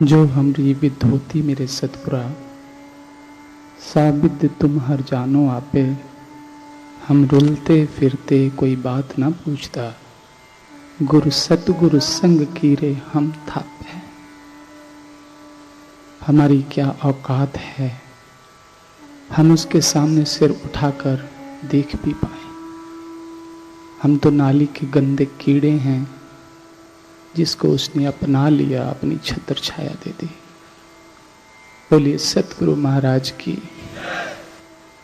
जो हमरी विद होती मेरे सतपुरा, साबिद तुम हर जानो आपे। हम रुलते फिरते कोई बात ना पूछता, गुरु सतगुरु संग कीरे हम थापे। हमारी क्या औकात है, हम उसके सामने सिर उठाकर देख भी पाए। हम तो नाली के गंदे कीड़े हैं, जिसको उसने अपना लिया, अपनी छत्र छाया दे दी। बोलिए सतगुरु महाराज की,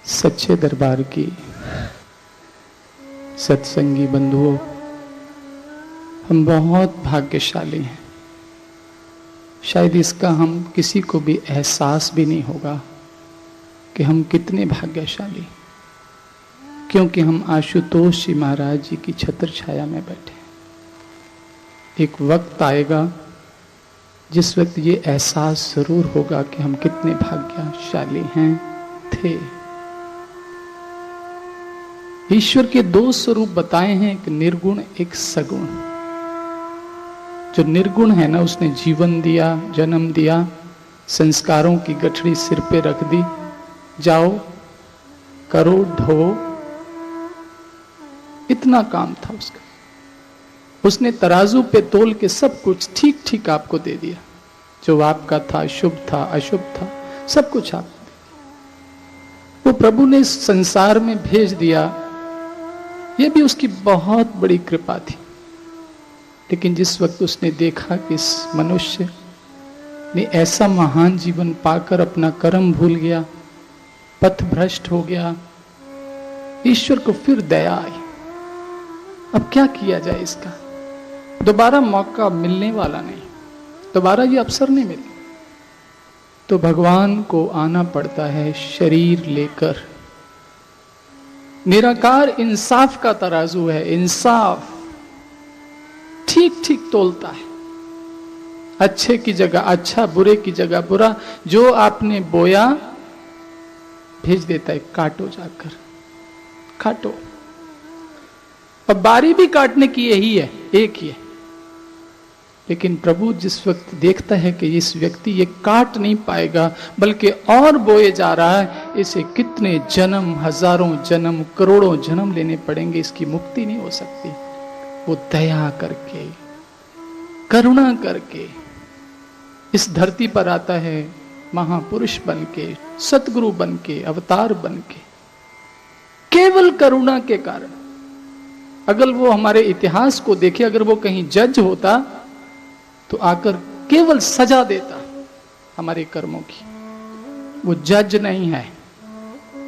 सच्चे दरबार की। सत्संगी बंधुओं, हम बहुत भाग्यशाली हैं। शायद इसका हम किसी को भी एहसास भी नहीं होगा कि हम कितने भाग्यशाली, क्योंकि हम आशुतोष जी महाराज जी की छत्र छाया में बैठे। एक वक्त आएगा जिस वक्त ये एहसास जरूर होगा कि हम कितने भाग्यशाली हैं थे। ईश्वर के दो स्वरूप बताए हैं, एक निर्गुण एक सगुण। जो निर्गुण है ना, उसने जीवन दिया, जन्म दिया, संस्कारों की गठरी सिर पे रख दी, जाओ करो ढो, इतना काम था उसका। उसने तराजू पे तोल के सब कुछ ठीक ठीक आपको दे दिया। जो आपका था, शुभ था, अशुभ था, सब कुछ आपको दे दिया। वो प्रभु ने इस संसार में भेज दिया, ये भी उसकी बहुत बड़ी कृपा थी। लेकिन जिस वक्त उसने देखा कि इस मनुष्य ने ऐसा महान जीवन पाकर अपना कर्म भूल गया, पथ भ्रष्ट हो गया, ईश्वर को फिर दया आई। अब क्या किया जाए इसका? दोबारा मौका मिलने वाला नहीं, दोबारा ये अवसर नहीं मिले। तो भगवान को आना पड़ता है शरीर लेकर। निराकार इंसाफ का तराजू है, इंसाफ ठीक ठीक तोलता है। अच्छे की जगह अच्छा, बुरे की जगह बुरा। जो आपने बोया भेज देता है, काटो जाकर, काटो। अब बारी भी काटने की यही है, एक ही है। लेकिन प्रभु जिस वक्त देखता है कि इस व्यक्ति ये काट नहीं पाएगा, बल्कि और बोए जा रहा है, इसे कितने जन्म, हजारों जन्म, करोड़ों जन्म लेने पड़ेंगे, इसकी मुक्ति नहीं हो सकती। वो दया करके, करुणा करके इस धरती पर आता है, महापुरुष बन के, सतगुरु बन के, अवतार बन के, केवल करुणा के कारण। अगर वो हमारे इतिहास को देखे, अगर वो कहीं जज होता तो आकर केवल सजा देता हमारे कर्मों की। वो जज नहीं है,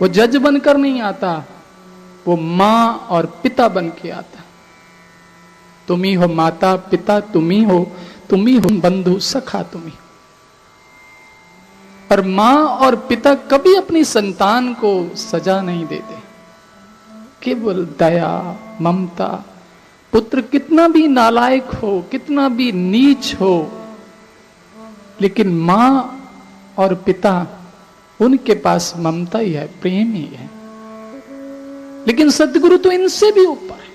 वो जज बनकर नहीं आता, वो मां और पिता बन के आता। तुम ही हो माता पिता, तुम ही हो बंधु सखा, तुम ही। और मां और पिता कभी अपनी संतान को सजा नहीं देते, केवल दया, ममता। पुत्र कितना भी नालायक हो, कितना भी नीच हो, लेकिन मां और पिता, उनके पास ममता ही है, प्रेम ही है। लेकिन सद्गुरु तो इनसे भी ऊपर है।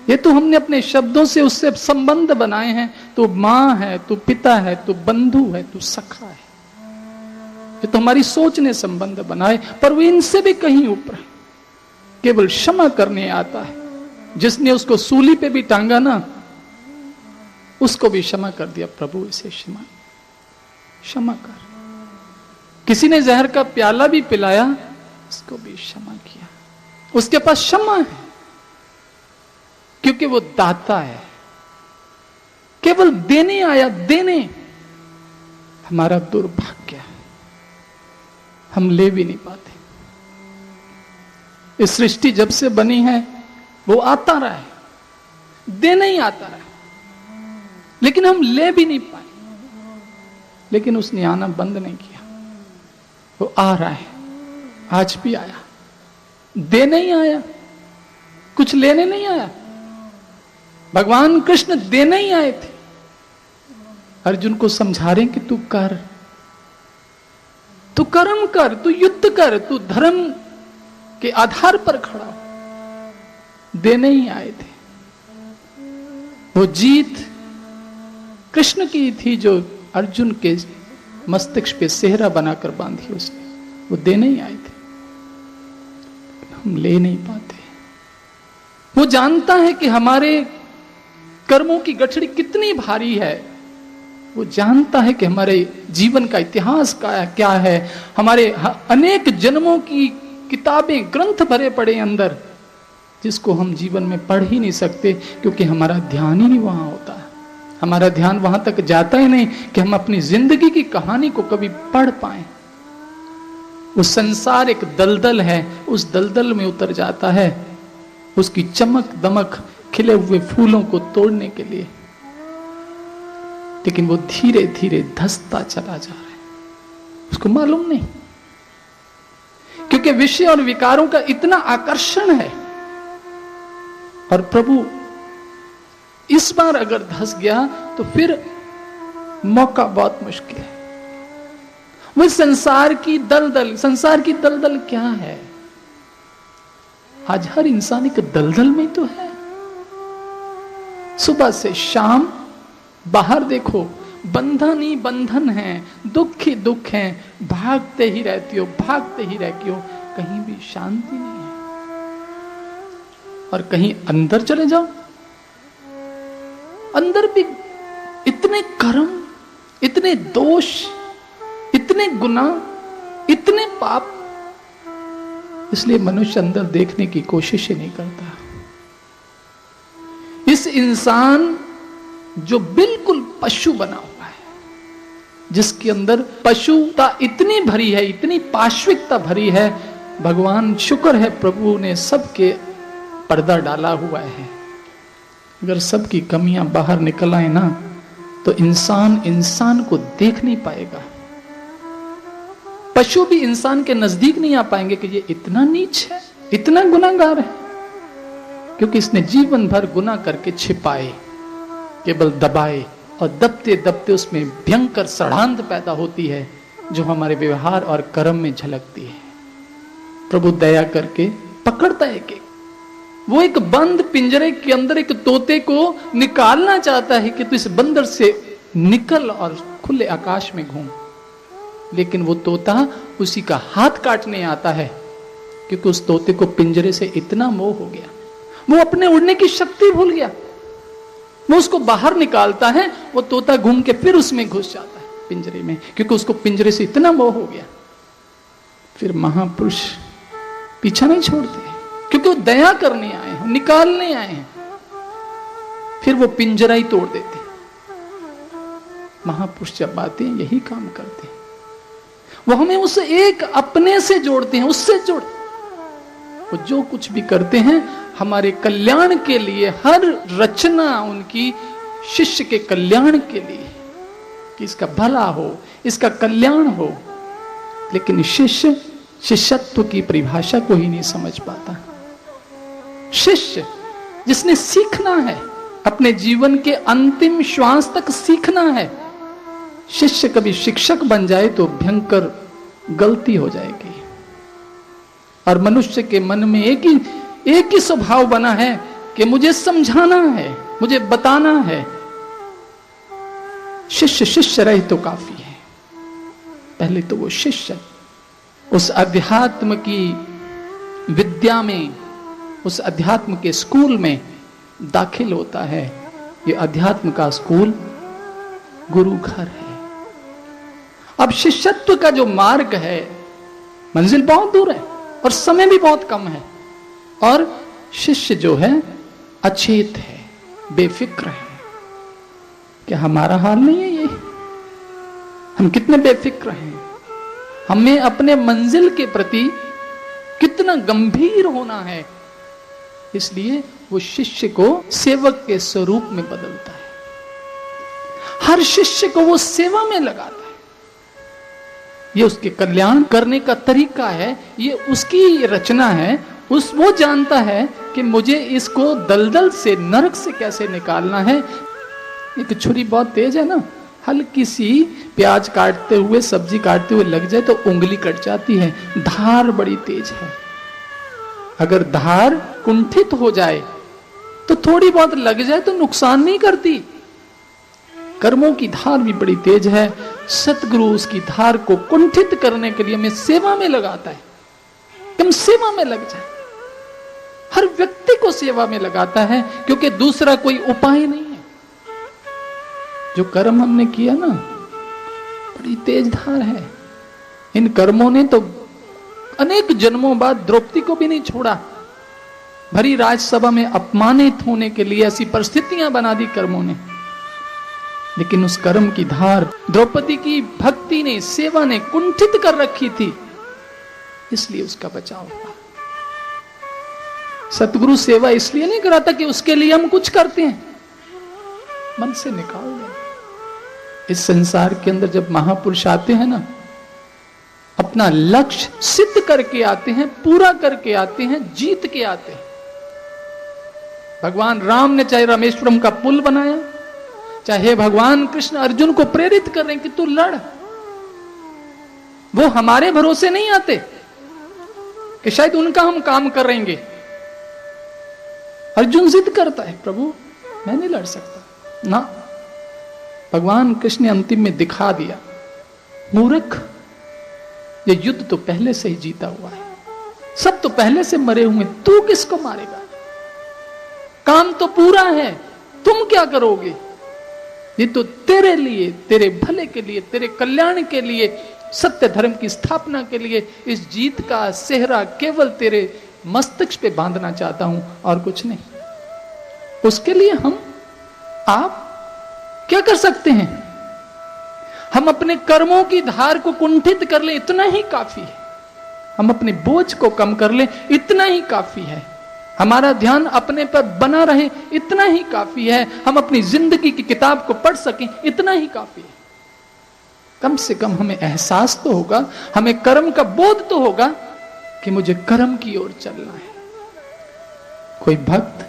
ये तो हमने अपने शब्दों से उससे संबंध बनाए हैं। तू मां है, तू पिता है, तू बंधु है, तू सखा है। ये तो हमारी सोच ने संबंध बनाए, पर वो इनसे भी कहीं ऊपर है। केवल क्षमा करने आता है। जिसने उसको सूली पे भी टांगा ना, उसको भी क्षमा कर दिया। प्रभु इसे क्षमा कर। किसी ने जहर का प्याला भी पिलाया, उसको भी क्षमा किया। उसके पास क्षमा है, क्योंकि वो दाता है। केवल देने आया, देने। हमारा दुर्भाग्य है, हम ले भी नहीं पाते। इस सृष्टि जब से बनी है, वो आता रहा है, देने ही आता रहा है, लेकिन हम ले भी नहीं पाए। लेकिन उसने आना बंद नहीं किया, वो आ रहा है। आज भी आया, देने ही आया, कुछ लेने नहीं आया। भगवान कृष्ण देने ही आए थे। अर्जुन को समझा रहे कि तू कर, तू कर्म कर, तू युद्ध कर, तू धर्म के आधार पर खड़ा हो। देने ही आए थे। वो जीत कृष्ण की थी जो अर्जुन के मस्तिष्क पे सेहरा बनाकर बांधी उसने, वो देने ही आए थे, हम ले नहीं पाते। वो जानता है कि हमारे कर्मों की गठड़ी कितनी भारी है, वो जानता है कि हमारे जीवन का इतिहास क्या है, हमारे अनेक जन्मों की किताबें ग्रंथ भरे पड़े अंदर, जिसको हम जीवन में पढ़ ही नहीं सकते, क्योंकि हमारा ध्यान ही नहीं वहां होता। हमारा ध्यान वहां तक जाता ही नहीं कि हम अपनी जिंदगी की कहानी को कभी पढ़ पाए। वो संसार एक दलदल है, उस दलदल में उतर जाता है उसकी चमक दमक खिले हुए फूलों को तोड़ने के लिए, लेकिन वो धीरे धीरे धंसता चला जा रहा है, उसको मालूम नहीं, क्योंकि विषय और विकारों का इतना आकर्षण है। और प्रभु इस बार अगर धंस गया तो फिर मौका बहुत मुश्किल है। वो संसार की दलदल क्या है? आज हर इंसान एक दलदल में तो है। सुबह से शाम बाहर देखो, बंधन ही बंधन है, दुख ही दुख है, भागते ही रहती हो, कहीं भी शांति नहीं है। और कहीं अंदर चले जाओ, अंदर भी इतने कर्म, इतने दोष, इतने गुनाह, इतने पाप, इसलिए मनुष्य अंदर देखने की कोशिश ही नहीं करता। इस इंसान जो बिल्कुल पशु बना हुआ है, जिसके अंदर पशुता इतनी भरी है, इतनी पाश्विकता भरी है, भगवान शुक्र है प्रभु ने सबके पर्दा डाला हुआ है। अगर सबकी कमियां बाहर निकल आए ना, तो इंसान को देख नहीं पाएगा। पशु भी इंसान के नजदीक नहीं आ पाएंगे कि ये इतना नीच है, इतना गुनाहगार है, क्योंकि इसने जीवन भर गुनाह करके छिपाए, केवल दबाए, और दबते दबते उसमें भयंकर सड़ांध पैदा होती है, जो हमारे व्यवहार और कर्म में झलकती है। प्रभु दया करके पकड़ता है कि वो एक बंद पिंजरे के अंदर एक तोते को निकालना चाहता है कि तू इस बंदर से निकल और खुले आकाश में घूम, लेकिन वो तोता उसी का हाथ काटने आता है, क्योंकि उस तोते को पिंजरे से इतना मोह हो गया, वो अपने उड़ने की शक्ति भूल गया। वो उसको बाहर निकालता है, वो तोता घूम के फिर उसमें घुस जाता है पिंजरे में, क्योंकि उसको पिंजरे से इतना मोह हो गया। फिर महापुरुष पीछा नहीं छोड़ते, क्योंकि वो दया करने आए हैं, निकालने आए हैं, फिर वो पिंजरा ही तोड़ देते। महापुरुष जब आते हैं यही काम करते हैं, वो हमें उस एक अपने से जोड़ते हैं, उससे जोड़, वो जो कुछ भी करते हैं हमारे कल्याण के लिए, हर रचना उनकी शिष्य के कल्याण के लिए, कि इसका भला हो, इसका कल्याण हो। लेकिन शिष्य शिष्यत्व की परिभाषा को ही नहीं समझ पाता। शिष्य जिसने सीखना है, अपने जीवन के अंतिम श्वास तक सीखना है। शिष्य कभी शिक्षक बन जाए तो भयंकर गलती हो जाएगी। और मनुष्य के मन में एक ही स्वभाव बना है कि मुझे समझाना है, मुझे बताना है। शिष्य रहे तो काफी है। पहले तो वो शिष्य उस अध्यात्म की विद्या में, उस अध्यात्म के स्कूल में दाखिल होता है। ये अध्यात्म का स्कूल गुरु घर है। अब शिष्यत्व का जो मार्ग है, मंजिल बहुत दूर है और समय भी बहुत कम है, और शिष्य जो है अचेत है, बेफिक्र है। क्या हमारा हाल नहीं है ये? हम कितने बेफिक्र हैं। हमें अपने मंजिल के प्रति कितना गंभीर होना है। इसलिए वो शिष्य को सेवक के स्वरूप में बदलता है। हर शिष्य को वो सेवा में लगाता है। ये उसके कल्याण करने का तरीका है, ये उसकी रचना है। वो जानता है कि मुझे इसको दलदल से, नरक से कैसे निकालना है। एक छुरी बहुत तेज है ना, हल्की सी प्याज काटते हुए, सब्जी काटते हुए लग जाए तो उंगली कट जाती है। धार बड़ी तेज है। अगर धार कुंठित हो जाए तो थोड़ी बहुत लग जाए तो नुकसान नहीं करती, कर्मों की धार भी बड़ी तेज है। सतगुरु उसकी धार को कुंठित करने के लिए हमें सेवा में लगाता है। हम सेवा में लग जाए, हर व्यक्ति को सेवा में लगाता है, क्योंकि दूसरा कोई उपाय नहीं है। जो कर्म हमने किया ना, बड़ी तेज धार है। इन कर्मों ने तो अनेक जन्मों बाद द्रौपदी को भी नहीं छोड़ा। भरी राजसभा में अपमानित होने के लिए ऐसी परिस्थितियां बना दी कर्मों ने, लेकिन उस कर्म की धार द्रौपदी की भक्ति ने, सेवा ने कुंठित कर रखी थी, इसलिए उसका बचाव हुआ। सतगुरु सेवा इसलिए नहीं कराता कि उसके लिए हम कुछ करते हैं, मन से निकाल दो। इस संसार के अंदर जब महापुरुष आते हैं ना, अपना लक्ष्य सिद्ध करके आते हैं, पूरा करके आते हैं, जीत के आते हैं। भगवान राम ने चाहे रामेश्वरम का पुल बनाया, चाहे भगवान कृष्ण अर्जुन को प्रेरित कर रहे हैं कि तू लड़, वो हमारे भरोसे नहीं आते कि शायद उनका हम काम करेंगे। अर्जुन जिद करता है, प्रभु मैं नहीं लड़ सकता ना। भगवान कृष्ण ने अंतिम में दिखा दिया, मूर्ख, ये युद्ध तो पहले से ही जीता हुआ है, सब तो पहले से मरे हुए, तू किसको मारेगा? काम तो पूरा है, तुम क्या करोगे? ये तो तेरे लिए, तेरे भले के लिए, तेरे कल्याण के लिए, सत्य धर्म की स्थापना के लिए इस जीत का सेहरा केवल तेरे मस्तिष्क पे बांधना चाहता हूं और कुछ नहीं। उसके लिए आप क्या कर सकते हैं? हम अपने कर्मों की धार को कुंठित कर लें, इतना ही काफी है। हम अपने बोझ को कम कर लें, इतना ही काफी है। हमारा ध्यान अपने पर बना रहे, इतना ही काफी है। हम अपनी जिंदगी की किताब को पढ़ सकें, इतना ही काफी है। कम से कम हमें एहसास तो होगा, हमें कर्म का बोध तो होगा कि मुझे कर्म की ओर चलना है। कोई भक्त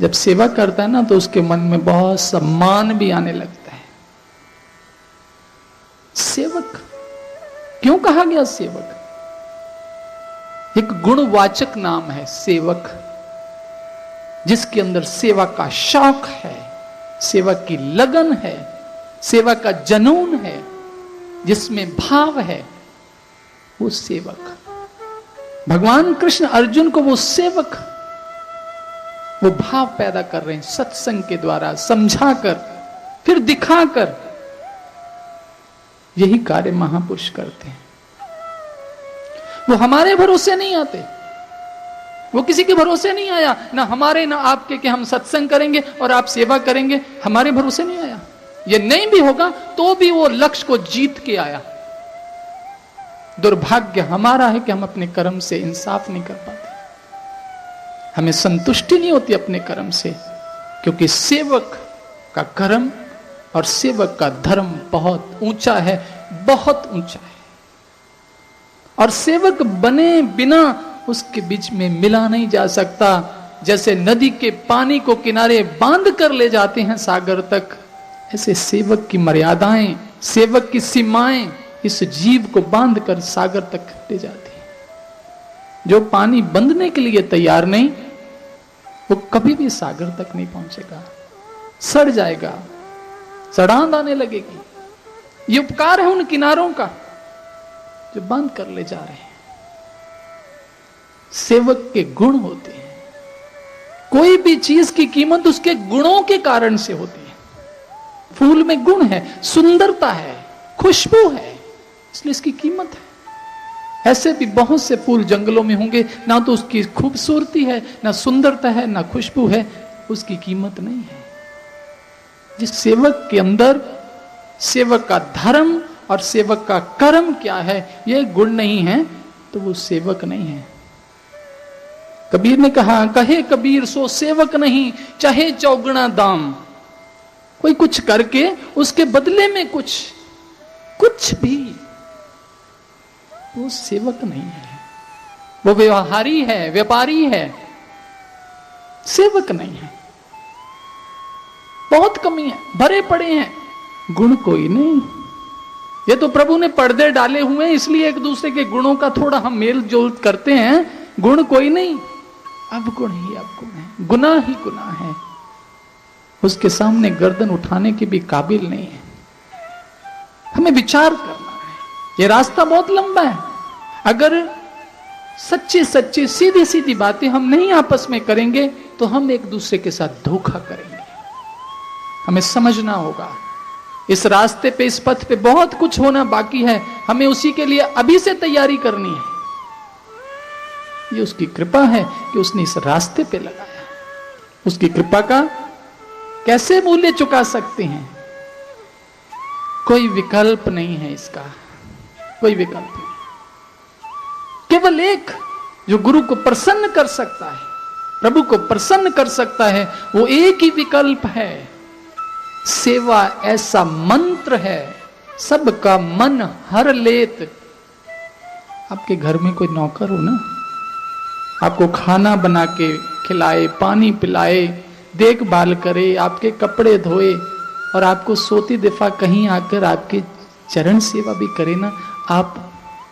जब सेवा करता है ना, तो उसके मन में बहुत सम्मान भी आने लगता है। सेवक क्यों कहा गया? सेवक एक गुणवाचक नाम है, सेवक, जिसके अंदर सेवा का शौक है, सेवा की लगन है, सेवा का जनून है, जिसमें भाव है, वो सेवक। भगवान कृष्ण अर्जुन को वो सेवक, वो भाव पैदा कर रहे हैं सत्संग के द्वारा, समझाकर, फिर दिखाकर। यही कार्य महापुरुष करते हैं। वो हमारे भरोसे नहीं आते, वो किसी के भरोसे नहीं आया, ना हमारे ना आपके, कि हम सत्संग करेंगे और आप सेवा करेंगे, हमारे भरोसे नहीं आया। ये नहीं भी होगा तो भी वो लक्ष्य को जीत के आया। दुर्भाग्य हमारा है कि हम अपने कर्म से इंसाफ नहीं कर पाते, हमें संतुष्टि नहीं होती अपने कर्म से, क्योंकि सेवक का कर्म और सेवक का धर्म बहुत ऊंचा है, बहुत ऊंचा है। और सेवक बने बिना उसके बीच में मिला नहीं जा सकता। जैसे नदी के पानी को किनारे बांध कर ले जाते हैं सागर तक, ऐसे सेवक की मर्यादाएं, सेवक की सीमाएं इस जीव को बांध कर सागर तक ले जाती है। जो पानी बंधने के लिए तैयार नहीं, वो कभी भी सागर तक नहीं पहुंचेगा, सड़ जाएगा, सड़ांध आने लगेगी। ये उपकार है उन किनारों का जो बांध कर ले जा रहे हैं। सेवक के गुण होते हैं। कोई भी चीज की कीमत उसके गुणों के कारण से होती है। फूल में गुण है, सुंदरता है, खुशबू है, इसलिए इसकी कीमत है। ऐसे भी बहुत से फूल जंगलों में होंगे, ना तो उसकी खूबसूरती है, ना सुंदरता है, ना खुशबू है, उसकी कीमत नहीं है। जिस सेवक के अंदर सेवक का धर्म और सेवक का कर्म क्या है, ये गुण नहीं है, तो वो सेवक नहीं है। कबीर ने कहा, कहे कबीर सो सेवक नहीं, चाहे चौगुना दाम। कोई कुछ करके उसके बदले में कुछ भी, वो सेवक नहीं है, वो व्यवहारी है, व्यापारी है, सेवक नहीं है। बहुत कमी है, भरे पड़े हैं, गुण कोई नहीं। ये तो प्रभु ने पर्दे डाले हुए हैं, इसलिए एक दूसरे के गुणों का थोड़ा हम मेल जोल करते हैं, गुण कोई नहीं। अब गुण ही अब गुण है, गुनाह ही गुनाह है। उसके सामने गर्दन उठाने के भी काबिल नहीं है। हमें विचार करना है, ये रास्ता बहुत लंबा है। अगर सच्ची सच्ची सीधी सीधी बातें हम नहीं आपस में करेंगे तो हम एक दूसरे के साथ धोखा करेंगे। हमें समझना होगा इस रास्ते पे, इस पथ पे बहुत कुछ होना बाकी है। हमें उसी के लिए अभी से तैयारी करनी है। ये उसकी कृपा है कि उसने इस रास्ते पे लगाया। उसकी कृपा का कैसे मूल्य चुका सकते हैं? कोई विकल्प नहीं है इसका, कोई विकल्प नहीं। केवल एक जो गुरु को प्रसन्न कर सकता है, प्रभु को प्रसन्न कर सकता है, वो एक ही विकल्प है। सेवा ऐसा मंत्र है, सबका मन हर लेत। आपके घर में कोई नौकर हो ना, आपको खाना बना के खिलाए, पानी पिलाए, देखभाल करे, आपके कपड़े धोए और आपको सोती दफा कहीं आकर आपकी चरण सेवा भी करे ना, आप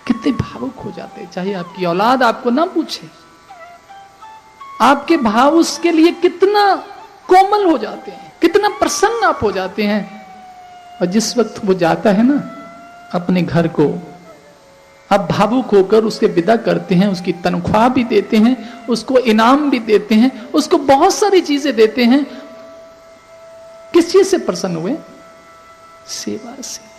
कितने भावुक हो जाते हैं। चाहे आपकी औलाद आपको ना पूछे, आपके भाव उसके लिए कितना कोमल हो जाते हैं, कितना प्रसन्न आप हो जाते हैं। और जिस वक्त वो जाता है ना अपने घर को, आप भावुक होकर उसके विदा करते हैं, उसकी तनख्वाह भी देते हैं, उसको इनाम भी देते हैं, उसको बहुत सारी चीजें देते हैं। किस चीज से प्रसन्न हुए? सेवा से।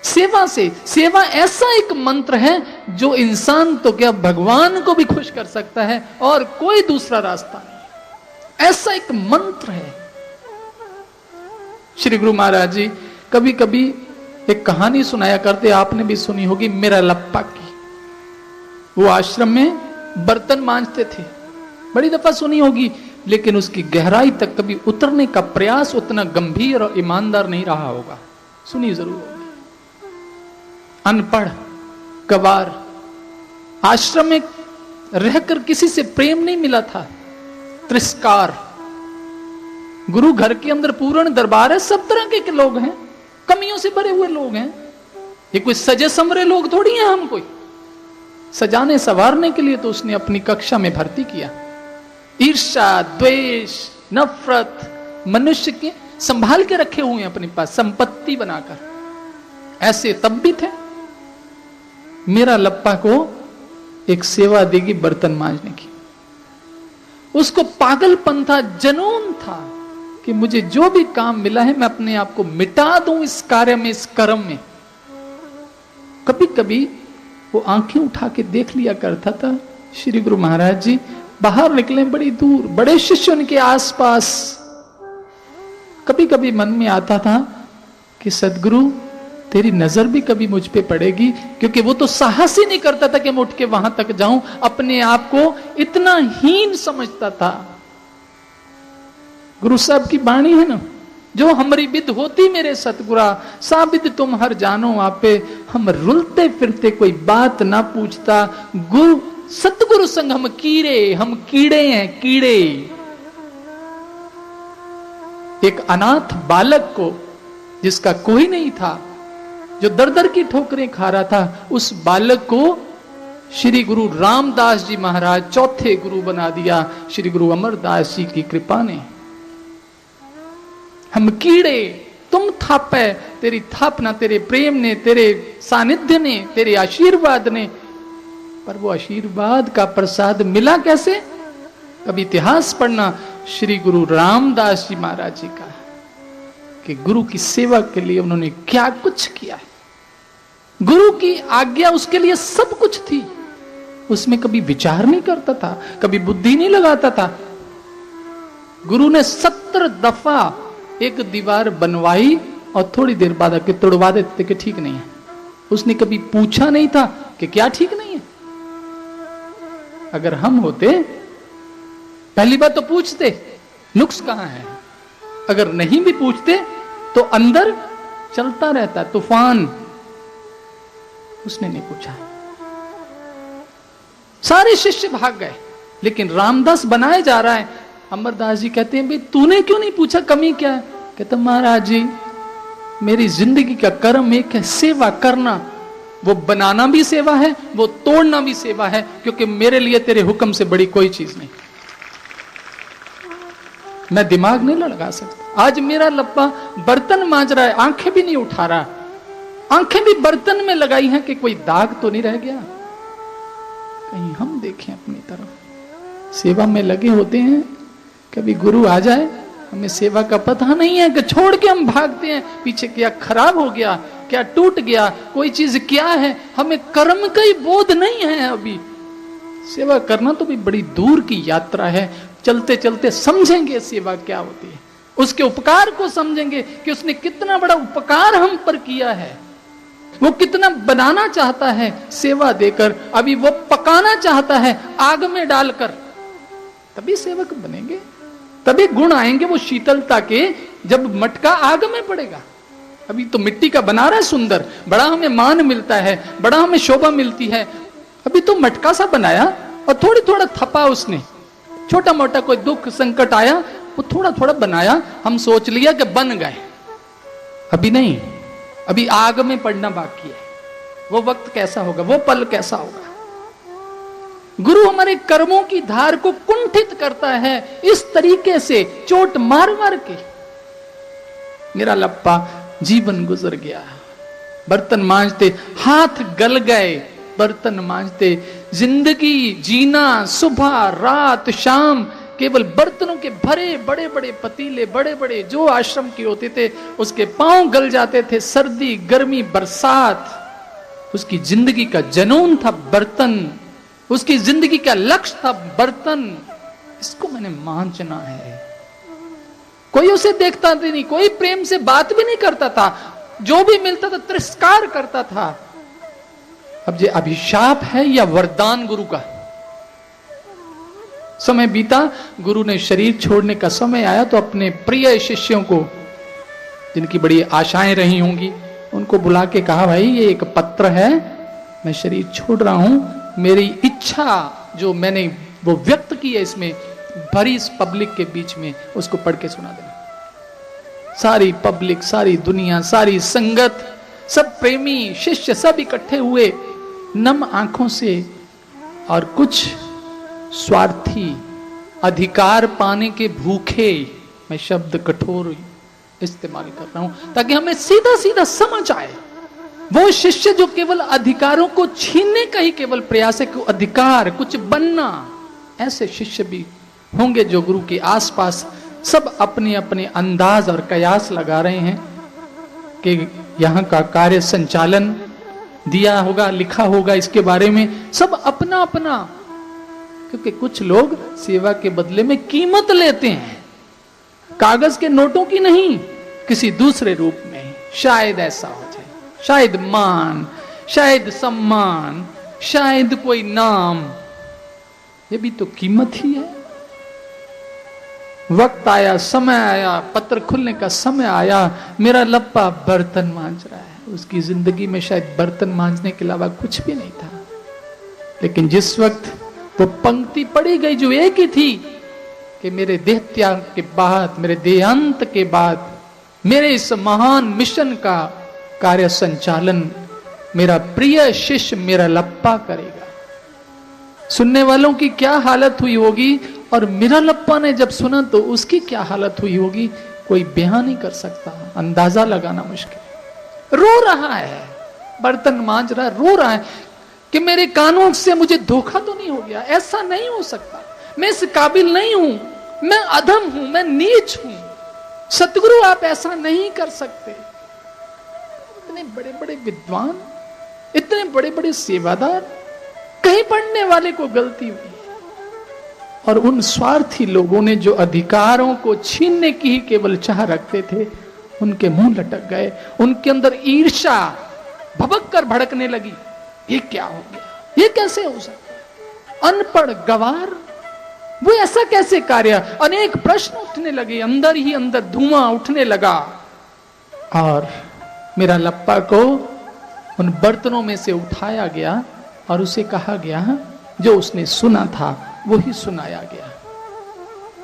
सेवा से। सेवा ऐसा एक मंत्र है जो इंसान तो क्या भगवान को भी खुश कर सकता है और कोई दूसरा रास्ता नहीं। ऐसा एक मंत्र है। श्री गुरु महाराज जी कभी कभी एक कहानी सुनाया करते, आपने भी सुनी होगी, मेरा लप्पा की। वो आश्रम में बर्तन मांजते थे, बड़ी दफा सुनी होगी, लेकिन उसकी गहराई तक कभी उतरने का प्रयास उतना गंभीर और ईमानदार नहीं रहा होगा। सुनी जरूर होगी। अनपढ़, गवार, आश्रम में रहकर किसी से प्रेम नहीं मिला था, तिरस्कार। गुरु घर के अंदर पूर्ण दरबार है, सब तरह के लोग हैं, कमियों से भरे हुए लोग हैं। ये कोई सजे संवरे लोग थोड़ी हैं। हम कोई सजाने संवारने के लिए तो उसने अपनी कक्षा में भर्ती किया। ईर्ष्या, द्वेष, नफरत मनुष्य के संभाल के रखे हुए हैं अपने पास, संपत्ति बनाकर। ऐसे तब भी थे। मेरा लप्पा को एक सेवा देगी बर्तन मांजने की। उसको पागलपन था, जनून था कि मुझे जो भी काम मिला है मैं अपने आप को मिटा दूं इस कार्य में, इस कर्म में। कभी कभी वो आंखें उठा के देख लिया करता था। श्री गुरु महाराज जी बाहर निकले बड़ी दूर, बड़े शिष्य उनके आसपास। कभी कभी मन में आता था कि सदगुरु तेरी नजर भी कभी मुझ पे पड़ेगी, क्योंकि वो तो साहस ही नहीं करता था कि मैं उठ के वहां तक जाऊं। अपने आप को इतना हीन समझता था। गुरु साहब की वाणी है ना, जो हमारी विद होती मेरे सतगुरा, साबिद तुम हर जानो आपे। हम रुलते फिरते कोई बात ना पूछता, गुरु सतगुरु संग हम कीड़े हैं, कीड़े। एक अनाथ बालक को, जिसका कोई नहीं था, जो दर दर की ठोकरें खा रहा था, उस बालक को श्री गुरु रामदास जी महाराज चौथे गुरु बना दिया, श्री गुरु अमरदास जी की कृपा ने। हम कीड़े, तुम थापे, तेरी थापना तेरे प्रेम ने, तेरे सानिध्य ने, तेरे आशीर्वाद ने। पर वो आशीर्वाद का प्रसाद मिला कैसे? कभी इतिहास पढ़ना श्री गुरु रामदास जी महाराज जी का, कि गुरु की सेवा के लिए उन्होंने क्या कुछ किया। गुरु की आज्ञा उसके लिए सब कुछ थी। उसमें कभी विचार नहीं करता था, कभी बुद्धि नहीं लगाता था। गुरु ने 70 दफा एक दीवार बनवाई और थोड़ी देर बाद आके तोड़वा देते कि ठीक नहीं है। उसने कभी पूछा नहीं था कि क्या ठीक नहीं है। अगर हम होते, पहली बात तो पूछते नुक्स कहां है। अगर नहीं भी पूछते तो अंदर चलता रहता तूफान। उसने नहीं पूछा, सारे शिष्य भाग गए, लेकिन रामदास बनाए जा रहा है। अमरदास जी कहते हैं, भाई तूने क्यों नहीं पूछा, कमी क्या है? कहते महाराज जी मेरी जिंदगी का कर्म एक है, सेवा करना। वो बनाना भी सेवा है, वो तोड़ना भी सेवा है, क्योंकि मेरे लिए तेरे हुक्म से बड़ी कोई चीज नहीं। मैं दिमाग नहीं लगा सकता। आज मेरा लप्पा बर्तन मांज रहा है, आंखें भी नहीं उठा रहा, आंखें भी बर्तन में लगाई हैं कि कोई दाग तो नहीं रह गया। कहीं हम देखें अपनी तरफ, सेवा में लगे होते हैं, कभी गुरु आ जाए, हमें सेवा का पता नहीं है कि छोड़ के हम भागते हैं पीछे, क्या खराब हो गया, क्या टूट गया, कोई चीज क्या है, हमें कर्म का ही बोध नहीं है। अभी सेवा करना तो भी बड़ी दूर की यात्रा है, चलते चलते समझेंगे सेवा क्या होती है, उसके उपकार को समझेंगे कि उसने कितना बड़ा उपकार हम पर किया है, वो कितना बनाना चाहता है सेवा देकर, अभी वो पकाना चाहता है आग में डालकर, तभी सेवक बनेंगे, तभी गुण आएंगे वो शीतलता के, जब मटका आग में पड़ेगा। अभी तो मिट्टी का बना रहा है सुंदर, बड़ा हमें मान मिलता है, बड़ा हमें शोभा मिलती है, अभी तो मटका सा बनाया और थोड़ी थोड़ा थपा उसने, छोटा मोटा कोई दुख संकट आया वो थोड़ा थोड़ा बनाया, हम सोच लिया कि बन गए, अभी नहीं, अभी आग में पड़ना बाकी है। वो वक्त कैसा होगा, वो पल कैसा होगा। गुरु हमारे कर्मों की धार को कुंठित करता है इस तरीके से, चोट मार मार के। मेरा लप्पा जीवन गुजर गया, बर्तन मांजते हाथ गल गए, बर्तन मांजते जिंदगी जीना, सुबह रात शाम केवल बर्तनों के भरे बड़े बड़े पतीले, बड़े बड़े जो आश्रम के होते थे उसके पांव गल जाते थे, सर्दी गर्मी बरसात। उसकी जिंदगी का जनून था बर्तन, उसकी जिंदगी का लक्ष्य था बर्तन। इसको मैंने मांझना है। कोई उसे देखता नहीं, कोई प्रेम से बात भी नहीं करता था, जो भी मिलता था तिरस्कार करता था। अब ये अभिशाप है या वरदान गुरु का? समय बीता, गुरु ने शरीर छोड़ने का समय आया तो अपने प्रिय शिष्यों को, जिनकी बड़ी आशाएं रही होंगी, उनको बुला के कहा, भाई ये एक पत्र है, मैं शरीर छोड़ रहा हूं, मेरी इच्छा जो मैंने वो व्यक्त की है इसमें भरी इस पब्लिक के बीच में, उसको पढ़ के सुना देना। सारी पब्लिक, सारी दुनिया, सारी संगत, सब प्रेमी शिष्य सब इकट्ठे हुए नम आंखों से, और कुछ स्वार्थी अधिकार पाने के भूखे, मैं शब्द कठोर इस्तेमाल कर रहा हूं ताकि हमें सीधा सीधा समझ आए। वो शिष्य जो केवल अधिकारों को छीनने का ही केवल प्रयास है कि अधिकार कुछ बनना, ऐसे शिष्य भी होंगे जो गुरु के आसपास सब अपने अपने अंदाज और कयास लगा रहे हैं कि यहां का कार्य संचालन दिया होगा, लिखा होगा इसके बारे में, सब अपना अपना। क्योंकि कुछ लोग सेवा के बदले में कीमत लेते हैं, कागज के नोटों की नहीं, किसी दूसरे रूप में। शायद ऐसा हो जाए, शायद मान, शायद सम्मान, शायद कोई नाम, ये भी तो कीमत ही है। वक्त आया, समय आया, पत्र खुलने का समय आया, मेरा लप्पा बर्तन मांज रहा है। उसकी जिंदगी में शायद बर्तन मांजने के अलावा कुछ भी नहीं था, लेकिन जिस वक्त वो पंक्ति पढ़ी गई जो एक ही थी कि मेरे देह त्याग के बाद, मेरे देहांत के बाद, मेरे इस महान मिशन का कार्य संचालन मेरा प्रिय शिष्य मेरा लप्पा करेगा। सुनने वालों की क्या हालत हुई होगी, और मेरा लप्पा ने जब सुना तो उसकी क्या हालत हुई होगी, कोई बयान नहीं कर सकता, अंदाजा लगाना मुश्किल। रो रहा है, बर्तन मांज रहा है, रो रहा है कि मेरे कानों से मुझे धोखा तो नहीं हो गया, ऐसा नहीं हो सकता, मैं इस काबिल नहीं हूं, मैं अधम हूं, मैं नीच हूं, सतगुरु आप ऐसा नहीं कर सकते। इतने बड़े बड़े विद्वान, इतने बड़े बड़े सेवादार, कहीं पढ़ने वाले को गलती हुई, और उन स्वार्थी लोगों ने जो अधिकारों को छीनने की ही केवल चाह रखते थे, उनके मुंह लटक गए, उनके अंदर ईर्ष्या भभक कर भड़कने लगी। ये क्या हो गया, ये कैसे हो सकता, अनपढ़ गवार, वो ऐसा कैसे कार्य। अनेक प्रश्न उठने लगे, अंदर ही अंदर धुआं उठने लगा, और मेरा लप्पा को उन बर्तनों में से उठाया गया और उसे कहा गया जो उसने सुना था वो ही सुनाया गया।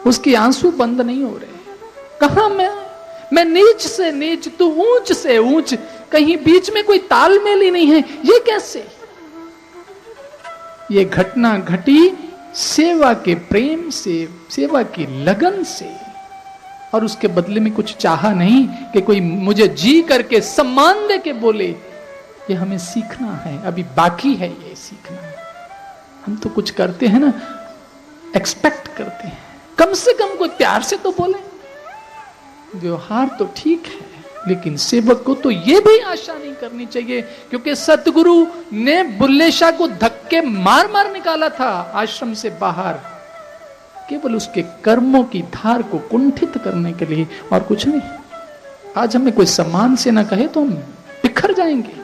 उसके आंसू बंद नहीं हो रहे। कहा मैं नीच से नीच, तू ऊंच से ऊंच, कहीं बीच में कोई तालमेल ही नहीं है, ये कैसे। ये घटना घटी सेवा के प्रेम से, सेवा की लगन से। और उसके बदले में कुछ चाहा नहीं कि कोई मुझे जी करके सम्मान दे के बोले। ये हमें सीखना है, अभी बाकी है ये सीखना। हम तो कुछ करते हैं ना, एक्सपेक्ट करते हैं, कम से कम कोई प्यार से तो बोले। व्यवहार तो ठीक है, लेकिन सेवक को तो यह भी आशा नहीं करनी चाहिए, क्योंकि सतगुरु ने बुल्ले शाह को धक्के मार मार निकाला था आश्रम से बाहर, केवल उसके कर्मों की धार को कुंठित करने के लिए, और कुछ नहीं। आज हमें कोई सम्मान से ना कहे तो हम बिखर जाएंगे।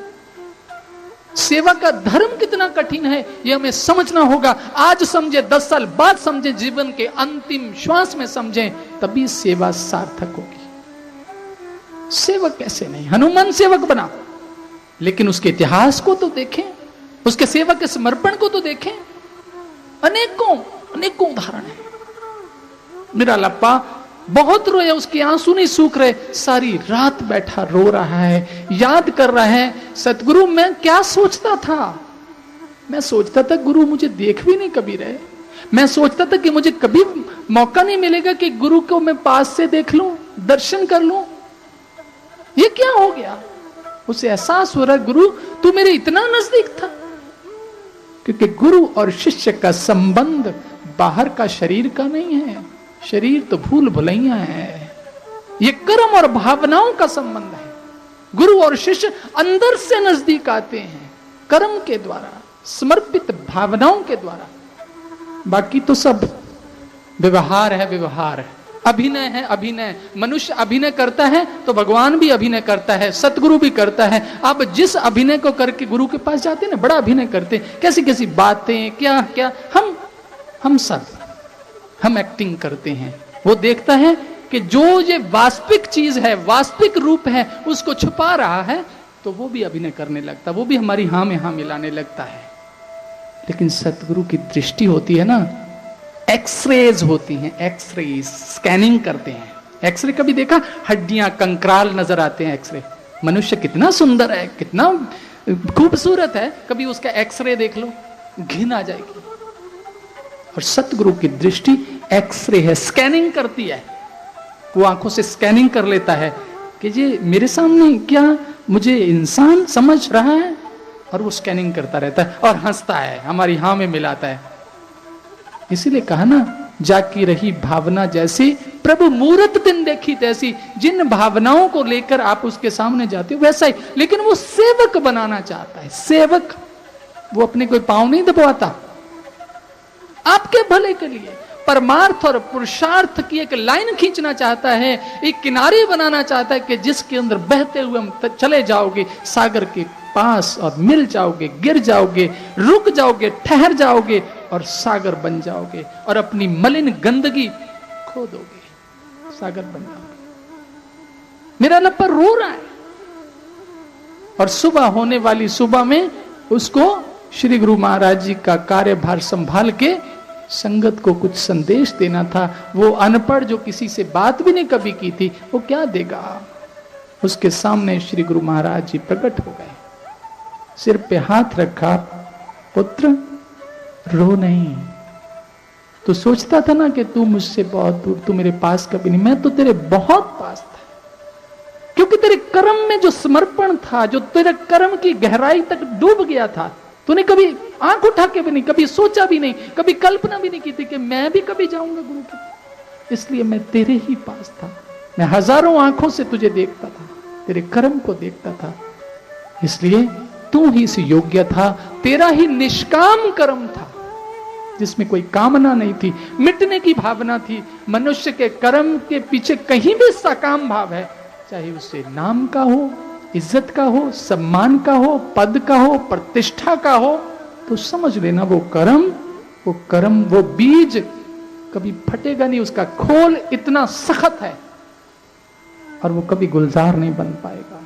सेवा का धर्म कितना कठिन है यह हमें समझना होगा। आज समझे, 10 साल बाद समझे, जीवन के अंतिम श्वास में समझें, तभी सेवा सार्थक होगी। सेवक कैसे नहीं, हनुमान सेवक बना, लेकिन उसके इतिहास को तो देखें, उसके सेवा के समर्पण को तो देखें। अनेकों अनेकों उदाहरण है। निरालप्पा बहुत रोया, उसके आंसू नहीं सूख रहे, सारी रात बैठा रो रहा है, याद कर रहा है, सतगुरु मैं क्या सोचता था। मैं सोचता था गुरु मुझे देख भी नहीं कभी रहे। मैं सोचता था कि मुझे कभी मौका नहीं मिलेगा कि गुरु को मैं पास से देख लूं, दर्शन कर लूं। ये क्या हो गया? उसे एहसास हो रहा, गुरु तू मेरे इतना नजदीक था। क्योंकि गुरु और शिष्य का संबंध बाहर का शरीर का नहीं है, शरीर तो भूल भुलैया है। ये कर्म और भावनाओं का संबंध है। गुरु और शिष्य अंदर से नजदीक आते हैं, कर्म के द्वारा, समर्पित भावनाओं के द्वारा। बाकी तो सब व्यवहार है, व्यवहार है, अभिनय है, अभिनय। मनुष्य अभिनय करता है तो भगवान भी अभिनय करता है, सतगुरु भी करता है। आप जिस अभिनय को करके गुरु के पास जाते हैं ना, बड़ा अभिनय करते हैं, कैसी कैसी बातें, क्या क्या, हम सब हम एक्टिंग करते हैं। वो देखता है कि जो ये वास्तविक चीज है, वास्तविक रूप है, उसको छुपा रहा है, तो वो भी अभिनय करने लगता, वो भी हमारी हाँ में हाँ मिलाने लगता है। लेकिन सतगुरु की दृष्टि होती है ना, एक्सरेज होती हैं, एक्सरे स्कैनिंग करते हैं। एक्सरे कभी देखा? हड्डियां, कंकराल नजर आते हैं एक्सरे। मनुष्य कितना सुंदर है, कितना खूबसूरत है, कभी उसका एक्सरे देख लो, घिन आ जाएगी। और सतगुरु की दृष्टि एक्सरे है, स्कैनिंग करती है। वो आंखों से स्कैनिंग कर लेता है कि ये मेरे सामने क्या मुझे इंसान समझ रहा है, और वो स्कैनिंग करता रहता है और हंसता है, हमारी हाँ में मिलाता है। इसीलिए कहा ना, जाकी रही भावना जैसी, प्रभु मूरत दिन देखी तैसी। जिन भावनाओं को लेकर आप उसके सामने जाते हो वैसा ही। लेकिन वो सेवक बनाना चाहता है, सेवक। वो अपने कोई पांव नहीं दबाता, आपके भले के लिए परमार्थ और पुरुषार्थ की एक लाइन खींचना चाहता है, एक किनारे बनाना चाहता है कि जिसके अंदर बहते हुए हम चले जाओगे, सागर के पास, और मिल जाओगे, गिर जाओगे, रुक जाओगे, ठहर जाओगे, और सागर बन जाओगे, और अपनी मलिन गंदगी खो दोगे, सागर बन जाओगे। निरालप्पा रो रहा है, और सुबह होने वाली सुबह में उसको श्री गुरु महाराज जी का कार्यभार संभाल के संगत को कुछ संदेश देना था। वो अनपढ़ जो किसी से बात भी नहीं कभी की थी, वो क्या देगा? उसके सामने श्री गुरु महाराज जी प्रकट हो गए, सिर पे हाथ रखा, पुत्र रो नहीं। तू सोचता था ना कि तू मुझसे बहुत दूर, तू मेरे पास कभी नहीं, मैं तो तेरे बहुत पास था। क्योंकि तेरे कर्म में जो समर्पण था, जो तेरे कर्म की गहराई तक डूब गया था, तूने कभी आंख उठा के भी नहीं, कभी सोचा भी नहीं, कभी कल्पना भी नहीं की थी कि मैं भी कभी जाऊंगा गुरु के। इसलिए मैं तेरे ही पास था, मैं हजारों आंखों से तुझे देखता था, तेरे कर्म को देखता था। इसलिए तू ही इस योग्य था, तेरा ही निष्काम कर्म था, जिसमें कोई कामना नहीं थी, मिटने की भावना थी। मनुष्य के कर्म के पीछे कहीं भी सकाम भाव है, चाहे उससे नाम का हो, इज्जत का हो, सम्मान का हो, पद का हो, प्रतिष्ठा का हो, तो समझ लेना वो कर्म, वो बीज कभी फटेगा नहीं। उसका खोल इतना सख्त है और वो कभी गुलजार नहीं बन पाएगा।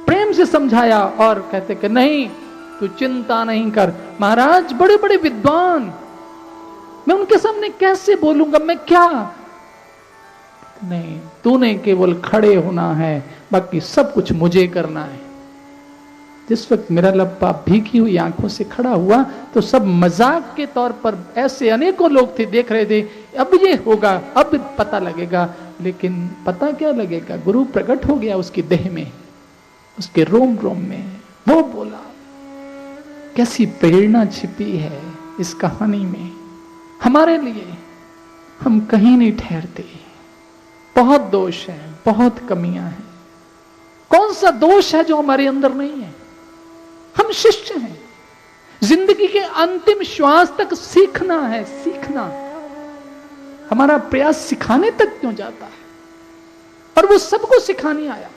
प्रेम से समझाया और कहते कि नहीं, तू चिंता नहीं कर। महाराज बड़े बड़े विद्वान, मैं उनके सामने कैसे बोलूंगा, मैं क्या? नहीं, तूने केवल खड़े होना है, बाकी सब कुछ मुझे करना है। जिस वक्त निरालप्पा भीगी हुई आंखों से खड़ा हुआ, तो सब मजाक के तौर पर ऐसे अनेकों लोग थे, देख रहे थे, अब ये होगा, अब पता लगेगा। लेकिन पता क्या लगेगा, गुरु प्रकट हो गया उसकी देह में, उसके रोम रोम में। वो बोला, कैसी प्रेरणा छिपी है इस कहानी में हमारे लिए। हम कहीं नहीं ठहरते, बहुत दोष है, बहुत कमियां हैं। कौन सा दोष है जो हमारे अंदर नहीं है? हम शिष्य हैं, जिंदगी के अंतिम श्वास तक सीखना है, सीखना। हमारा प्रयास सिखाने तक क्यों जाता है? और वो सबको सिखाने आया।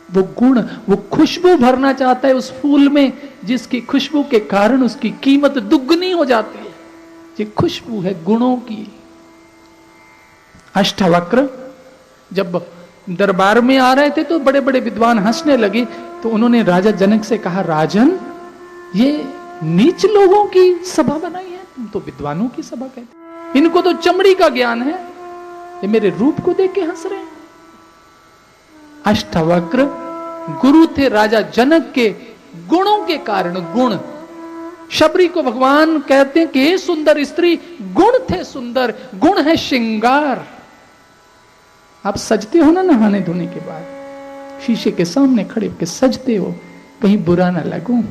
वो गुण, वो खुशबू भरना चाहता है उस फूल में, जिसकी खुशबू के कारण उसकी कीमत दुगनी हो जाती है। ये खुशबू है गुणों की। अष्टावक्र जब दरबार में आ रहे थे तो बड़े बड़े विद्वान हंसने लगे, तो उन्होंने राजा जनक से कहा, राजन, ये नीच लोगों की सभा बनाई है, तुम तो विद्वानों की सभा कहते, इनको तो चमड़ी का ज्ञान है, ये मेरे रूप को देख के हंस रहे हैं। अष्टावक्र गुरु थे राजा जनक के गुणों के कारण। गुण, शबरी को भगवान कहते हैं कि हे सुंदर स्त्री, गुण थे सुंदर, गुण है श्रृंगार। आप सजते हो ना नहाने धोने के बाद, शीशे के सामने खड़े होकर सजते हो, कहीं बुरा ना लगूं,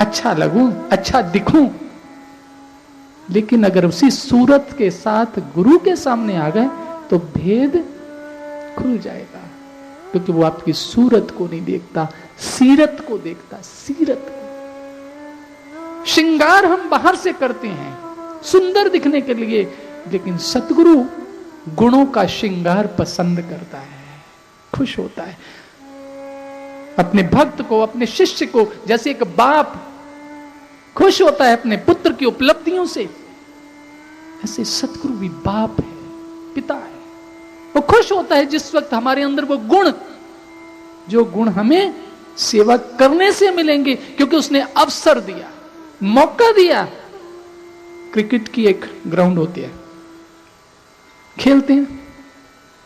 अच्छा लगूं, अच्छा दिखूं। लेकिन अगर उसी सूरत के साथ गुरु के सामने आ गए तो भेद खुल जाएगा, क्योंकि वो आपकी सूरत को नहीं देखता, सीरत को देखता, सीरत को। श्रृंगार हम बाहर से करते हैं सुंदर दिखने के लिए, लेकिन सतगुरु गुणों का श्रृंगार पसंद करता है, खुश होता है। अपने भक्त को, अपने शिष्य को, जैसे एक बाप खुश होता है अपने पुत्र की उपलब्धियों से, ऐसे सतगुरु भी बाप है, पिता है। वो खुश होता है जिस वक्त हमारे अंदर वो गुण, जो गुण हमें सेवा करने से मिलेंगे, क्योंकि उसने अवसर दिया, मौका दिया। क्रिकेट की एक ग्राउंड होती है, खेलते हैं,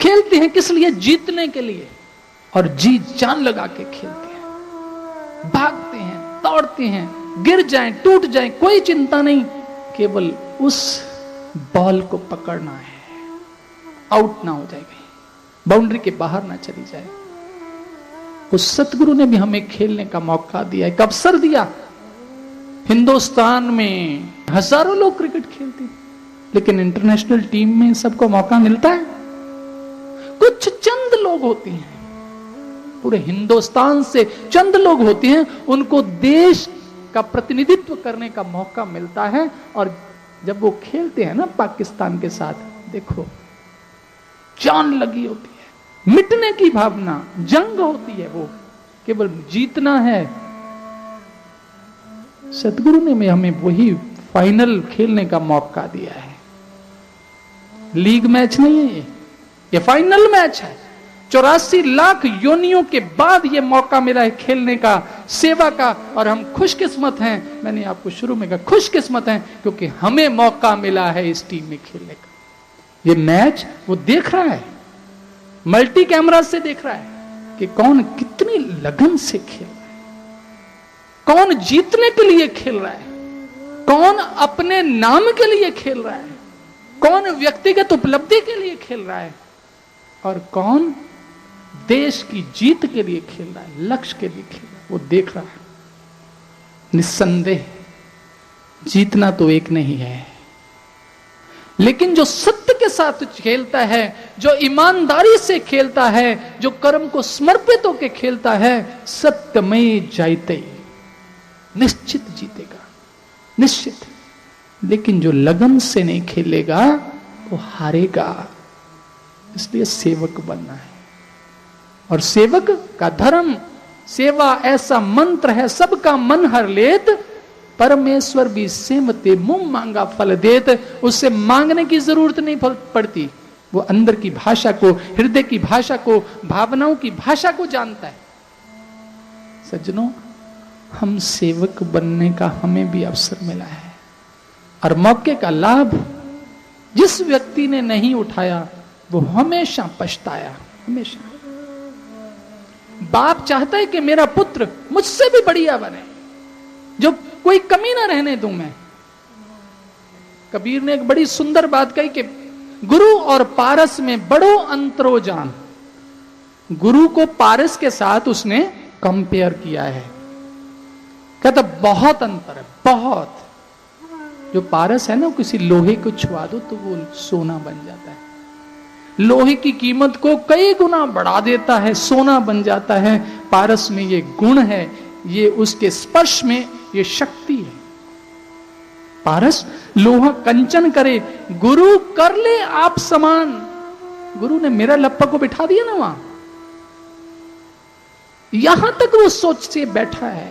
खेलते हैं किस लिए? जीतने के लिए, और जी जान लगा के खेलते हैं, भागते हैं, दौड़ते हैं, गिर जाएं, टूट जाएं, कोई चिंता नहीं, केवल उस बॉल को पकड़ना है, आउट ना हो जाए, बाउंड्री के बाहर ना चली जाए। उस सतगुरु ने भी हमें खेलने का मौका दिया, एक अवसर दिया। हिंदुस्तान में हजारों लोग क्रिकेट खेलते हैं, लेकिन इंटरनेशनल टीम में सबको मौका मिलता है? कुछ चंद लोग होते हैं, पूरे हिंदुस्तान से चंद लोग होते हैं, उनको देश का प्रतिनिधित्व करने का मौका मिलता है। और जब वो खेलते हैं ना पाकिस्तान के साथ, देखो जान लगी होती है, मिटने की भावना, जंग होती है, वो केवल जीतना है। सतगुरु ने हमें वही फाइनल खेलने का मौका दिया है। लीग मैच नहीं है ये फाइनल मैच है। 84 लाख योनियों के बाद ये मौका मिला है खेलने का, सेवा का, और हम खुशकिस्मत हैं। मैंने आपको शुरू में कहा खुशकिस्मत हैं, क्योंकि हमें मौका मिला है इस टीम में खेलने का। ये मैच वो देख रहा है, मल्टी कैमरा से देख रहा है कि कौन कितनी लगन से खेल रहा है, कौन जीतने के लिए खेल रहा है, कौन अपने नाम के लिए खेल रहा है, कौन व्यक्तिगत उपलब्धि के लिए खेल रहा है, और कौन देश की जीत के लिए खेल रहा है, लक्ष्य के लिए खेल रहा है। वो देख रहा है। निस्संदेह जीतना तो एक नहीं है, लेकिन जो सत्य के साथ खेलता है, जो ईमानदारी से खेलता है, जो कर्म को समर्पित होकर खेलता है, सत्यमय जायते, निश्चित जीतेगा, निश्चित। लेकिन जो लगन से नहीं खेलेगा वो हारेगा। इसलिए सेवक बनना है, और सेवक का धर्म, सेवा ऐसा मंत्र है, सबका मन हर लेत, परमेश्वर भी सेवते मुंह मांगा फल देत। उससे मांगने की जरूरत नहीं पड़ती, वो अंदर की भाषा को, हृदय की भाषा को, भावनाओं की भाषा को जानता है। सज्जनों, हम सेवक बनने का हमें भी अवसर मिला है, और मौके का लाभ जिस व्यक्ति ने नहीं उठाया वो हमेशा पछताया, हमेशा। बाप चाहता है कि मेरा पुत्र मुझसे भी बढ़िया बने, जो कोई कमी ना रहने दूं मैं। कबीर ने एक बड़ी सुंदर बात कही कि गुरु और पारस में बड़ो अंतरो जान। गुरु को पारस के साथ उसने कंपेयर किया है, कहता बहुत अंतर है, बहुत। जो पारस है ना, किसी लोहे को छुआ दो तो वो सोना बन जाता है, लोहे की कीमत को कई गुना बढ़ा देता है, सोना बन जाता है। पारस में ये गुण है, ये उसके स्पर्श में ये शक्ति है। पारस लोहा कंचन करे, गुरु कर ले आप समान। गुरु ने मेरा लप्पा को बिठा दिया ना वहां, यहां तक वो सोच से बैठा है।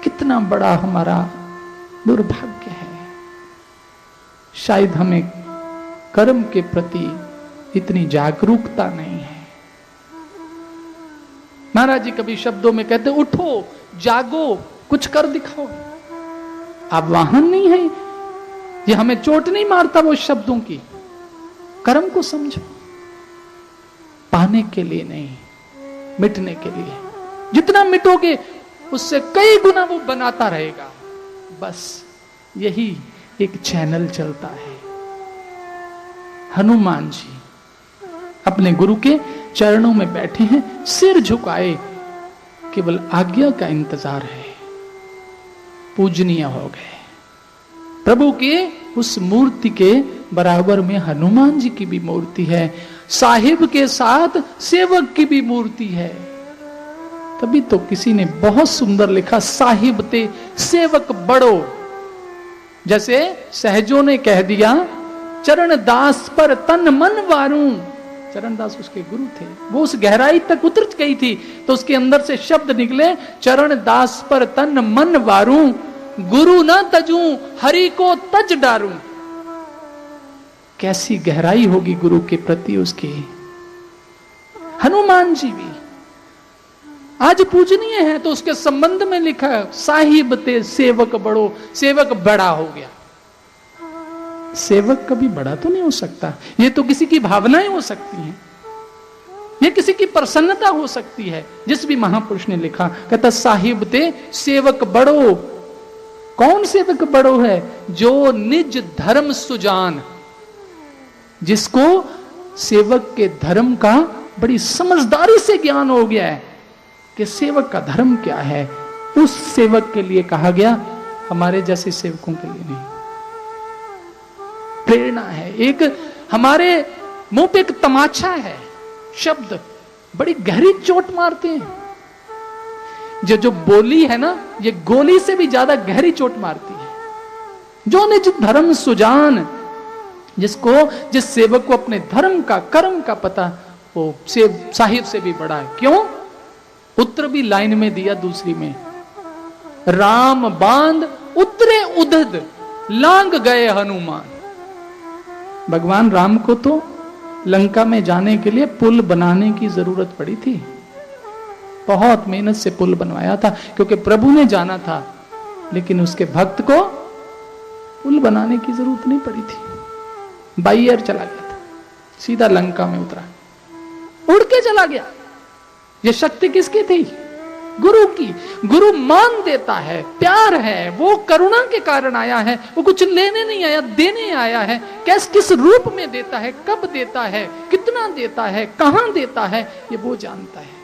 कितना बड़ा हमारा दुर्भाग्य है। शायद हमें कर्म के प्रति इतनी जागरूकता नहीं है। महाराज जी कभी शब्दों में कहते, उठो जागो कुछ कर दिखाओ। अब वाहन नहीं है, ये हमें चोट नहीं मारता वो शब्दों की। कर्म को समझो, पाने के लिए नहीं, मिटने के लिए। जितना मिटोगे उससे कई गुना वो बनाता रहेगा। बस यही एक चैनल चलता है। हनुमान जी अपने गुरु के चरणों में बैठे हैं, सिर झुकाए, केवल आज्ञा का इंतजार है। पूजनीय हो गए। प्रभु के उस मूर्ति के बराबर में हनुमान जी की भी मूर्ति है, साहिब के साथ सेवक की भी मूर्ति है। तभी तो किसी ने बहुत सुंदर लिखा, साहिब ते सेवक बड़ो। जैसे सहजों ने कह दिया, चरण दास पर तन मन वारूं। चरण दास उसके गुरु थे, वो उस गहराई तक उतर गई थी, तो उसके अंदर से शब्द निकले, चरण दास पर तन मन वारूं, गुरु न तजूं हरि को तज डारूं। कैसी गहराई होगी गुरु के प्रति उसकी। हनुमान जी भी आज पूजनीय है, तो उसके संबंध में लिखा है, साहिब ते सेवक बड़ो। सेवक बड़ा हो गया। सेवक कभी बड़ा तो नहीं हो सकता, ये तो किसी की भावनाएं हो सकती हैं, ये किसी की प्रसन्नता हो सकती है। जिस भी महापुरुष ने लिखा, कहता साहिब ते सेवक बड़ो। कौन सेवक बड़ो है? जो निज धर्म सुजान, जिसको सेवक के धर्म का बड़ी समझदारी से ज्ञान हो गया है कि सेवक का धर्म क्या है। उस सेवक के लिए कहा गया, हमारे जैसे सेवकों के लिए नहीं। प्रेरणा है। एक हमारे मुंह पे एक तमाचा है, शब्द बड़ी गहरी चोट मारते हैं। जो बोली है ना, ये गोली से भी ज्यादा गहरी चोट मारती है। जो निज धर्म सुजान, जिस सेवक को अपने धर्म का, कर्म का पता, वो साहिब से भी बड़ा है। क्यों? उत्तर भी लाइन में दिया, दूसरी में, राम बांध उतरे उदद लांग गए हनुमान। भगवान राम को तो लंका में जाने के लिए पुल बनाने की जरूरत पड़ी थी। बहुत मेहनत से पुल बनवाया था, क्योंकि प्रभु ने जाना था, लेकिन उसके भक्त को पुल बनाने की जरूरत नहीं पड़ी थी। बाई एयर चला गया था, सीधा लंका में उतरा, उड़ के चला गया। यह शक्ति किसकी थी? गुरु की। गुरु मान देता है, प्यार है, वो करुणा के कारण आया है, वो कुछ लेने नहीं आया, देने आया है। किस रूप में देता है, कब देता है, कितना देता है, कहां देता है, ये वो जानता है।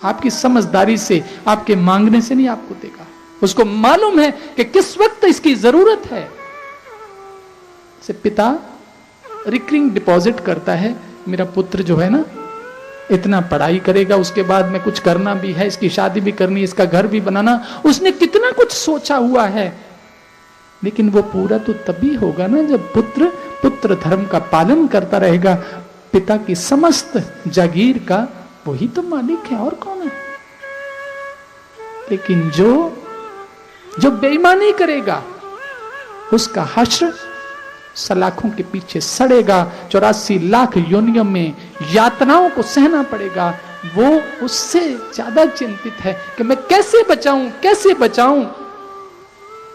आपकी समझदारी से, आपके मांगने से नहीं आपको देगा। उसको मालूम है कि किस वक्त इसकी जरूरत है। से पिता रिकरिंग डिपॉजिट करता है, मेरा पुत्र जो है ना, इतना पढ़ाई करेगा, उसके बाद में कुछ करना भी है, इसकी शादी भी करनी, इसका घर भी बनाना। उसने कितना कुछ सोचा हुआ है, लेकिन वो पूरा तो तभी होगा ना जब पुत्र धर्म का पालन करता रहेगा। पिता की समस्त जागीर का वही तो मालिक है, और कौन है? लेकिन जो बेईमानी करेगा, उसका हश्र सलाखों के पीछे सड़ेगा। 84 लाख योनियों में यातनाओं को सहना पड़ेगा। वो उससे ज्यादा चिंतित है कि मैं कैसे बचाऊं।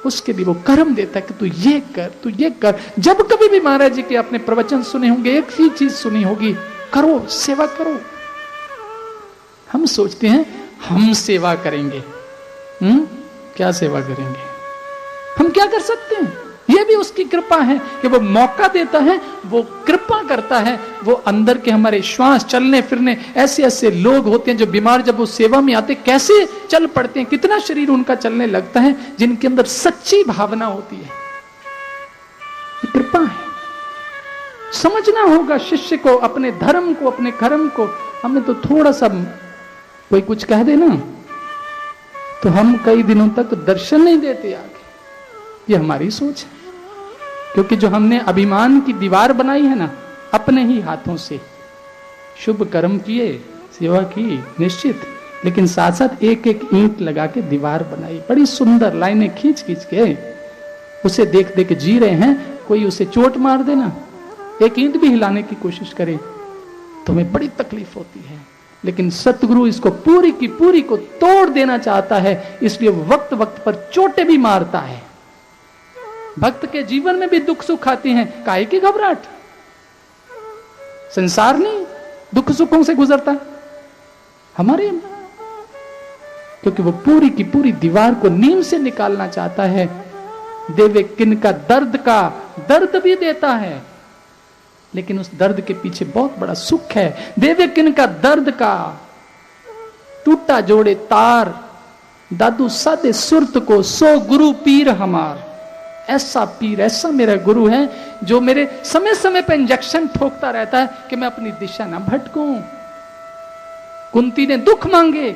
उसके लिए वो कर्म देता है कि तू ये कर। जब कभी भी महाराज जी के अपने प्रवचन सुने होंगे, एक ही चीज सुनी होगी, करो, सेवा करो। हम सोचते हैं हम सेवा करेंगे। क्या सेवा करेंगे? हम क्या कर सकते हैं? ये भी उसकी कृपा है कि वो मौका देता है, वो कृपा करता है। वो अंदर के हमारे श्वास चलने फिरने, ऐसे ऐसे लोग होते हैं जो बीमार जब वो सेवा में आते कैसे चल पड़ते हैं, कितना शरीर उनका चलने लगता है, जिनके अंदर सच्ची भावना होती है। ये कृपा है। समझना होगा शिष्य को, अपने धर्म को, अपने कर्म को। हमें तो थोड़ा सा कोई कुछ कह दे ना तो हम कई दिनों तक दर्शन नहीं देते आगे। ये हमारी सोच है, क्योंकि जो हमने अभिमान की दीवार बनाई है ना अपने ही हाथों से, शुभ कर्म किए, सेवा की निश्चित, लेकिन साथ साथ एक एक ईंट लगा के दीवार बनाई, बड़ी सुंदर लाइनें खींच खींच के, उसे देख देख जी रहे हैं। कोई उसे चोट मार देना, एक ईंट भी हिलाने की कोशिश करे तो हमें बड़ी तकलीफ होती है। लेकिन सतगुरु इसको पूरी की पूरी को तोड़ देना चाहता है, इसलिए वक्त वक्त पर चोटें भी मारता है। भक्त के जीवन में भी दुख सुख आते हैं, काहे की घबराहट। संसार नहीं दुख सुखों से गुजरता हमारे, क्योंकि वो पूरी की पूरी दीवार को नींव से निकालना चाहता है। देवे किन का दर्द भी देता है, लेकिन उस दर्द के पीछे बहुत बड़ा सुख है। देवे किन का दर्द का टूटा जोड़े तार, दादू सादे सुरत को सो गुरु पीर हमार। ऐसा पीर, ऐसा मेरा गुरु है जो मेरे समय समय पर इंजेक्शन ठोकता रहता है कि मैं अपनी दिशा ना भटकूं। कुंती ने दुख मांगे,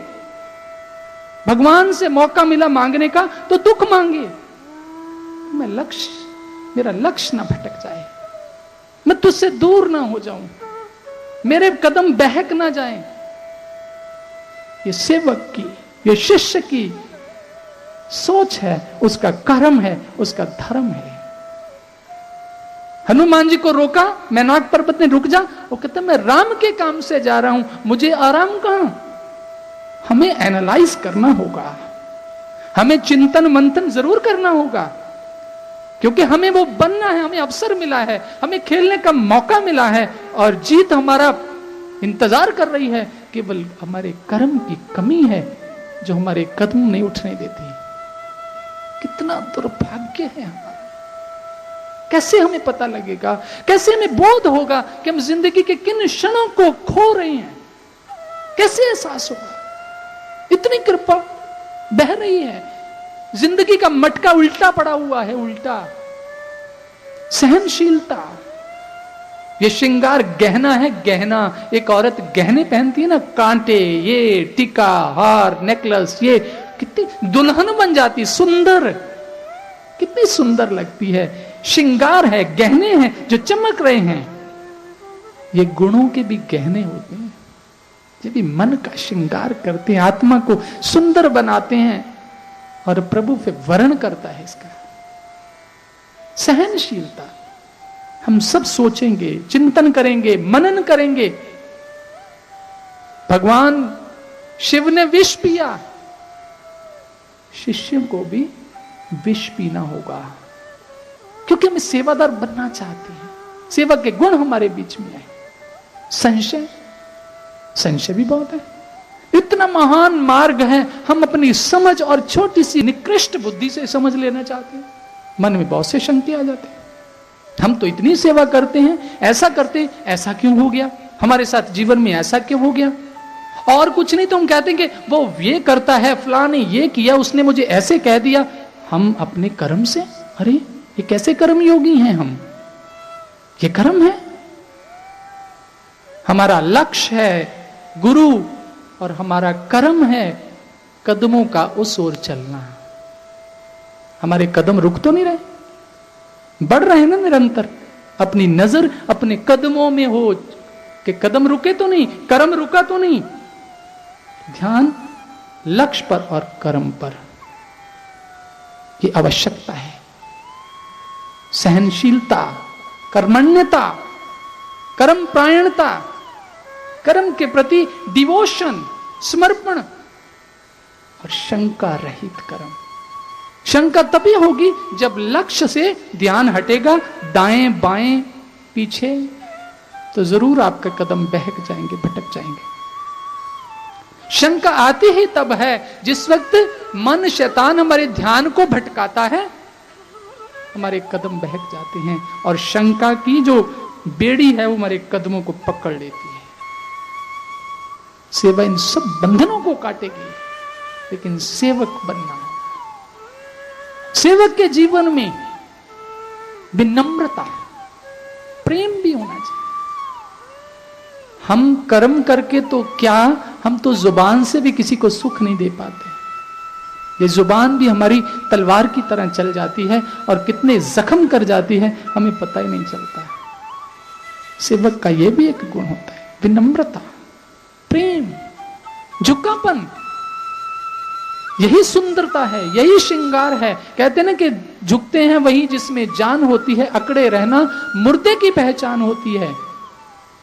भगवान से मौका मिला मांगने का तो दुख मांगे, मेरा लक्ष्य ना भटक जाए, मैं तुझसे दूर ना हो जाऊं, मेरे कदम बहक ना जाएं। ये सेवक की, ये शिष्य की सोच है, उसका कर्म है, उसका धर्म है। हनुमान जी को रोका, मैनाक पर्वत ने रुक जा, वो कहता मैं राम के काम से जा रहा हूं, मुझे आराम कहां। हमें एनालाइज करना होगा, हमें चिंतन मंथन जरूर करना होगा, क्योंकि हमें वो बनना है, हमें अवसर मिला है, हमें खेलने का मौका मिला है, और जीत हमारा इंतजार कर रही है। केवल हमारे कर्म की कमी है जो हमारे कदम नहीं उठने देती। कितना दुर्भाग्य है हमारा। कैसे हमें पता लगेगा, कैसे हमें बोध होगा कि हम जिंदगी के किन क्षणों को खो रहे हैं, कैसे एहसास होगा। इतनी कृपा बह रही है, जिंदगी का मटका उल्टा पड़ा हुआ है, उल्टा। सहनशीलता, ये श्रृंगार गहना है, गहना। एक औरत गहने पहनती है ना, कांटे, ये टीका, हार, नेकलेस, ये कितनी दुल्हन बन जाती, सुंदर, कितनी सुंदर लगती है। श्रृंगार है, गहने हैं जो चमक रहे हैं। ये गुणों के भी गहने होते हैं, ये भी मन का श्रृंगार करते हैं, आत्मा को सुंदर बनाते हैं, और प्रभु फिर वर्ण करता है इसका। सहनशीलता, हम सब सोचेंगे, चिंतन करेंगे, मनन करेंगे। भगवान शिव ने विष पिया, शिष्य को भी विष पीना होगा, क्योंकि हम सेवादार बनना चाहते हैं। सेवा के गुण हमारे बीच में है। संशय भी बहुत है। इतना महान मार्ग है, हम अपनी समझ और छोटी सी निकृष्ट बुद्धि से समझ लेना चाहते हैं। मन में बहुत से शंके आ जाते हैं। हम तो इतनी सेवा करते हैं, ऐसा करते हैं, ऐसा क्यों हो गया, हमारे साथ जीवन में ऐसा क्यों हो गया। और कुछ नहीं तो हम कहते हैं कि वो ये करता है, फलां ने ये किया, उसने मुझे ऐसे कह दिया। हम अपने कर्म से, अरे ये कैसे कर्म योगी हैं हम, ये कर्म है। हमारा लक्ष्य है गुरु और हमारा कर्म है कदमों का उस ओर चलना। हमारे कदम रुक तो नहीं रहे, बढ़ रहे हैं ना निरंतर। अपनी नजर अपने कदमों में हो कि कदम रुके तो नहीं, कर्म रुका तो नहीं। ध्यान लक्ष्य पर और कर्म पर, ये आवश्यकता है। सहनशीलता, कर्मण्यता, कर्म प्रायणता, कर्म के प्रति डिवोशन, समर्पण, और शंका रहित कर्म। शंका तभी होगी जब लक्ष्य से ध्यान हटेगा, दाएं बाएं पीछे, तो जरूर आपके कदम बहक जाएंगे, भटक जाएंगे। शंका आती ही तब है जिस वक्त मन शैतान हमारे ध्यान को भटकाता है, हमारे कदम बहक जाते हैं, और शंका की जो बेड़ी है वो हमारे कदमों को पकड़ लेती है। सेवा इन सब बंधनों को काटेगी, लेकिन सेवक बनना है। सेवक के जीवन में विनम्रता, प्रेम भी होना चाहिए। हम कर्म करके तो क्या, हम तो जुबान से भी किसी को सुख नहीं दे पाते। ये जुबान भी हमारी तलवार की तरह चल जाती है और कितने जख्म कर जाती है हमें पता ही नहीं चलता है। सेवक का ये भी एक गुण होता है, विनम्रता, प्रेम, झुकापन। यही सुंदरता है, यही श्रृंगार है। कहते ना कि झुकते हैं वही जिसमें जान होती है, अकड़े रहना मुर्दे की पहचान होती है।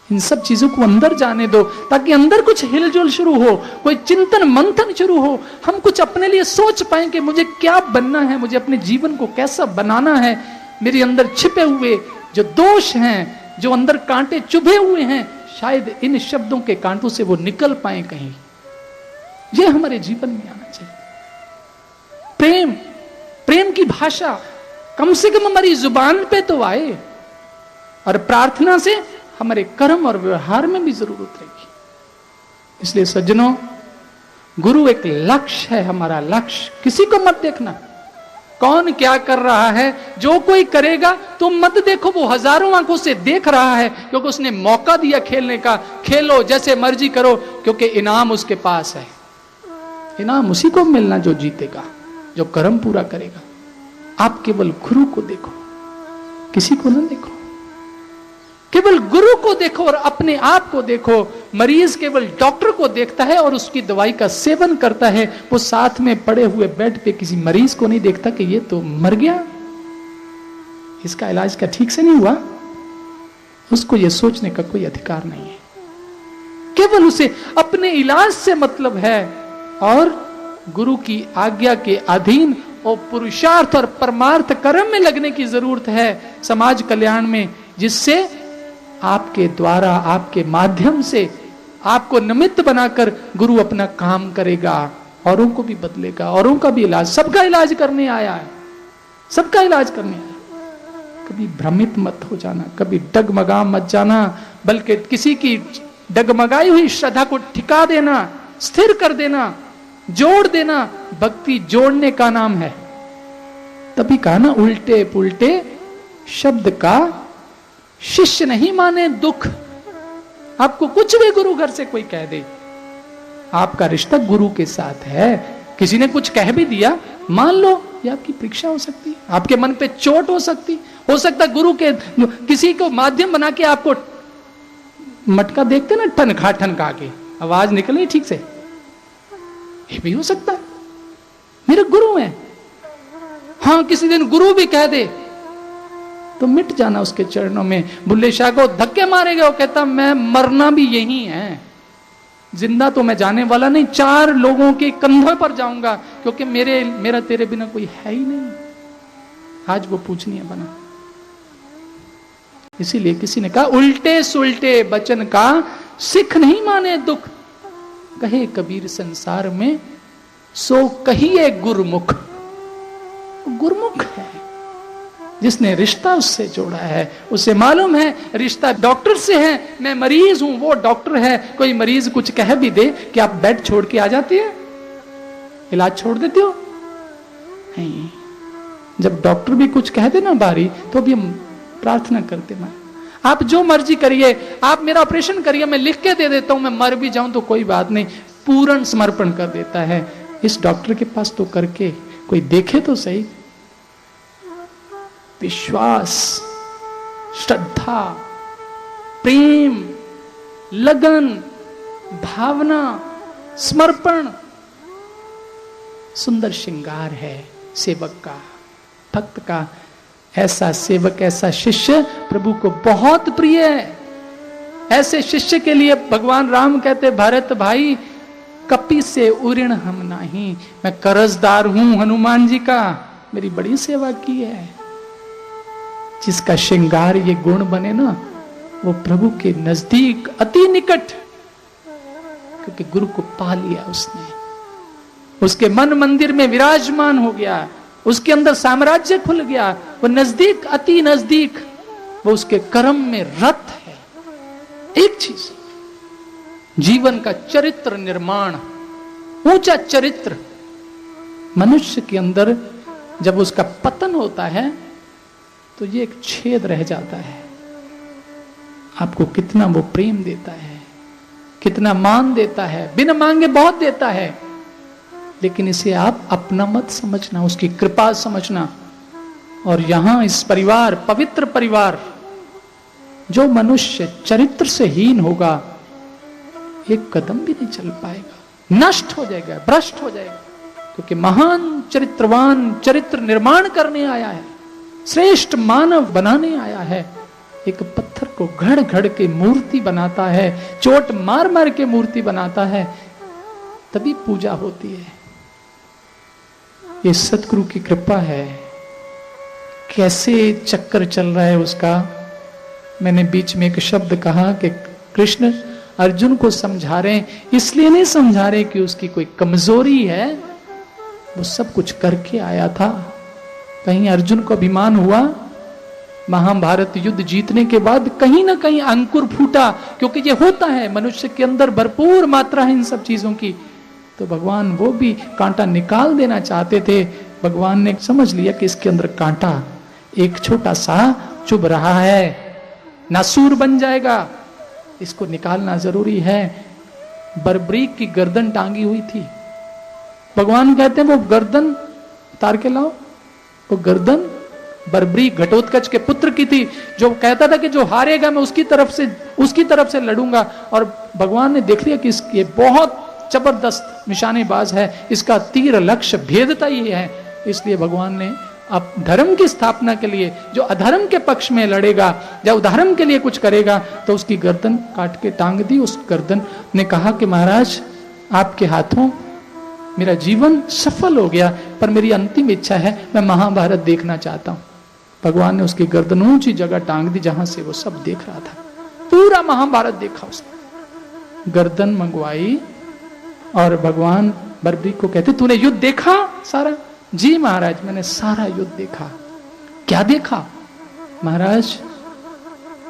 इन सब चीजों को अंदर जाने दो, ताकि अंदर कुछ हिलजुल शुरू हो, कोई चिंतन मंथन शुरू हो, हम कुछ अपने लिए सोच पाएं कि मुझे क्या बनना है, मुझे अपने जीवन को कैसा बनाना है। मेरे अंदर छिपे हुए जो दोष हैं, जो अंदर कांटे चुभे हुए हैं, शायद इन शब्दों के कांटों से वो निकल पाए कहीं। ये हमारे जीवन में आना चाहिए। प्रेम, प्रेम की भाषा कम से कम हमारी जुबान पे तो आए, और प्रार्थना से हमारे कर्म और व्यवहार में भी जरूर उतरेगी। इसलिए सज्जनों, गुरु एक लक्ष्य है, हमारा लक्ष्य। किसी को मत देखना कौन क्या कर रहा है, जो कोई करेगा तुम मत देखो, वो हजारों आंखों से देख रहा है, क्योंकि उसने मौका दिया खेलने का। खेलो, जैसे मर्जी करो, क्योंकि इनाम उसके पास है। इनाम उसी को मिलना जो जीतेगा, जो कर्म पूरा करेगा। आप केवल गुरु को देखो, किसी को न देखो, केवल गुरु को देखो और अपने आप को देखो। मरीज केवल डॉक्टर को देखता है और उसकी दवाई का सेवन करता है, वो साथ में पड़े हुए बेड पे किसी मरीज को नहीं देखता कि ये तो मर गया, इसका इलाज का ठीक से नहीं हुआ। उसको ये सोचने का कोई अधिकार नहीं है। केवल उसे अपने इलाज से मतलब है, और गुरु की आज्ञा के अधीन और पुरुषार्थ और परमार्थ कर्म में लगने की जरूरत है, समाज कल्याण में, जिससे आपके द्वारा, आपके माध्यम से आपको निमित्त बनाकर गुरु अपना काम करेगा, औरों को भी बदलेगा, औरों का भी इलाज, सबका इलाज करने आया है, सबका इलाज करने आया। कभी भ्रमित मत हो जाना, कभी डगमगा मत जाना, बल्कि किसी की डगमगाई हुई श्रद्धा को ठिका देना, स्थिर कर देना, जोड़ देना। भक्ति जोड़ने का नाम है। तभी कहा ना, उल्टे पुल्टे शब्द का शिष्य नहीं माने दुख। आपको कुछ भी गुरु घर से कोई कह दे, आपका रिश्ता गुरु के साथ है। किसी ने कुछ कह भी दिया, मान लो, ये आपकी परीक्षा हो सकती है, आपके मन पे चोट हो सकता गुरु के किसी को माध्यम बना के आपको मटका देखते ना, ठनखा ठनका के आवाज निकले ठीक से, ये भी हो सकता है। मेरे गुरु है। हाँ, किसी दिन गुरु भी कह दे तो मिट जाना उसके चरणों में। बुल्ले शाह को धक्के मारेगा, वो कहता मैं मरना भी यही है, जिंदा तो मैं जाने वाला नहीं, 4 लोगों के कंधों पर जाऊंगा, क्योंकि मेरा तेरे बिना कोई है ही नहीं। आज वो पूछनीय बना। इसीलिए किसी ने कहा, उल्टे सुलटे बचन का सिख नहीं माने दुख, कहे कबीर संसार में सो कहिए गुरमुख। गुरमुख है जिसने रिश्ता उससे जोड़ा है, उसे मालूम है रिश्ता डॉक्टर से है, मैं मरीज हूं, वो डॉक्टर है। कोई मरीज कुछ कह भी दे कि आप बेड छोड़ के आ जाती है, इलाज छोड़ देती हो? नहीं। जब डॉक्टर भी कुछ कह दे ना बारी, तो भी हम प्रार्थना करते हैं, आप जो मर्जी करिए, आप मेरा ऑपरेशन करिए, मैं लिख के दे देता हूं, मैं मर भी जाऊं तो कोई बात नहीं। पूर्ण समर्पण कर देता है। इस डॉक्टर के पास तो करके कोई देखे तो सही। विश्वास, श्रद्धा, प्रेम, लगन, भावना, समर्पण सुंदर श्रृंगार है सेवक का, भक्त का। ऐसा सेवक, ऐसा शिष्य प्रभु को बहुत प्रिय है। ऐसे शिष्य के लिए भगवान राम कहते, भरत भाई कपि से उऋण हम नहीं, मैं कर्जदार हूं हनुमान जी का, मेरी बड़ी सेवा की है। जिसका श्रृंगार ये गुण बने ना, वो प्रभु के नजदीक अति निकट, क्योंकि गुरु को पा लिया उसने, उसके मन मंदिर में विराजमान हो गया, उसके अंदर साम्राज्य खुल गया, वो नजदीक, अति नजदीक, वो उसके कर्म में रत है। एक चीज, जीवन का चरित्र निर्माण, ऊंचा चरित्र मनुष्य के अंदर जब उसका पतन होता है तो ये एक छेद रह जाता है। आपको कितना वो प्रेम देता है, कितना मान देता है, बिना मांगे बहुत देता है, लेकिन इसे आप अपना मत समझना, उसकी कृपा समझना। और यहां इस परिवार, पवित्र परिवार, जो मनुष्य चरित्र से हीन होगा एक कदम भी नहीं चल पाएगा, नष्ट हो जाएगा, भ्रष्ट हो जाएगा, क्योंकि महान चरित्रवान चरित्र निर्माण करने आया है, श्रेष्ठ मानव बनाने आया है। एक पत्थर को घड़ घड़ के मूर्ति बनाता है, चोट मार मार के मूर्ति बनाता है, तभी पूजा होती है। ये सतगुरु की कृपा है। कैसे चक्कर चल रहा है उसका। मैंने बीच में एक शब्द कहा कि कृष्ण अर्जुन को समझा रहे हैं, इसलिए नहीं समझा रहे कि उसकी कोई कमजोरी है, वो सब कुछ करके आया था। कहीं अर्जुन को अभिमान हुआ? महाभारत युद्ध जीतने के बाद कहीं ना कहीं अंकुर फूटा, क्योंकि ये होता है मनुष्य के अंदर भरपूर मात्रा है इन सब चीजों की। तो भगवान वो भी कांटा निकाल देना चाहते थे। भगवान ने समझ लिया कि इसके अंदर कांटा एक छोटा सा चुभ रहा है, नासूर बन जाएगा, इसको निकालना जरूरी है। बर्बरीक की गर्दन टांगी हुई थी। भगवान कहते हैं वो गर्दन उतार के लाओ। वो गर्दन बर्बरीक घटोत्कच के पुत्र की थी, जो कहता था कि जो हारेगा मैं उसकी तरफ से लड़ूंगा। और भगवान ने देख लिया कि ये बहुत जबरदस्त निशानेबाज है, इसका तीर लक्ष्य भेदता ही है। इसलिए भगवान ने अब धर्म की स्थापना के लिए जो अधर्म के पक्ष में लड़ेगा या उधर्म के लिए कुछ करेगा तो उसकी गर्दन काट के टांग दी। उस गर्दन ने कहा कि महाराज आपके हाथों मेरा जीवन सफल हो गया, पर मेरी अंतिम इच्छा है, मैं महाभारत देखना चाहता हूं। भगवान ने उसकी गर्दन ऊंची जगह टांग दी जहां से वो सब देख रहा था। पूरा महाभारत देखा उसने। गर्दन मंगवाई और भगवान बर्बरीक को कहते, तूने युद्ध देखा सारा? जी महाराज, मैंने सारा युद्ध देखा। क्या देखा? महाराज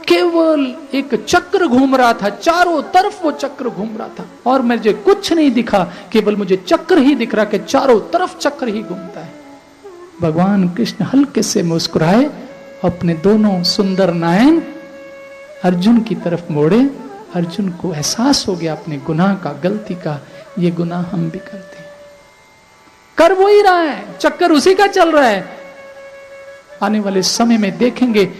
केवल एक चक्र घूम रहा था, चारों तरफ वो चक्र घूम रहा था और मुझे कुछ नहीं दिखा, केवल मुझे चक्र ही दिख रहा कि चारों तरफ चक्र ही घूमता है। भगवान कृष्ण हल्के से मुस्कुराए, अपने दोनों सुंदर नयन अर्जुन की तरफ मोड़े। अर्जुन को एहसास हो गया अपने गुनाह का, गलती का। ये गुनाह हम भी करते हैं, कर वो ही रहा है, चक्कर उसी का चल रहा है। आने वाले समय में देखेंगे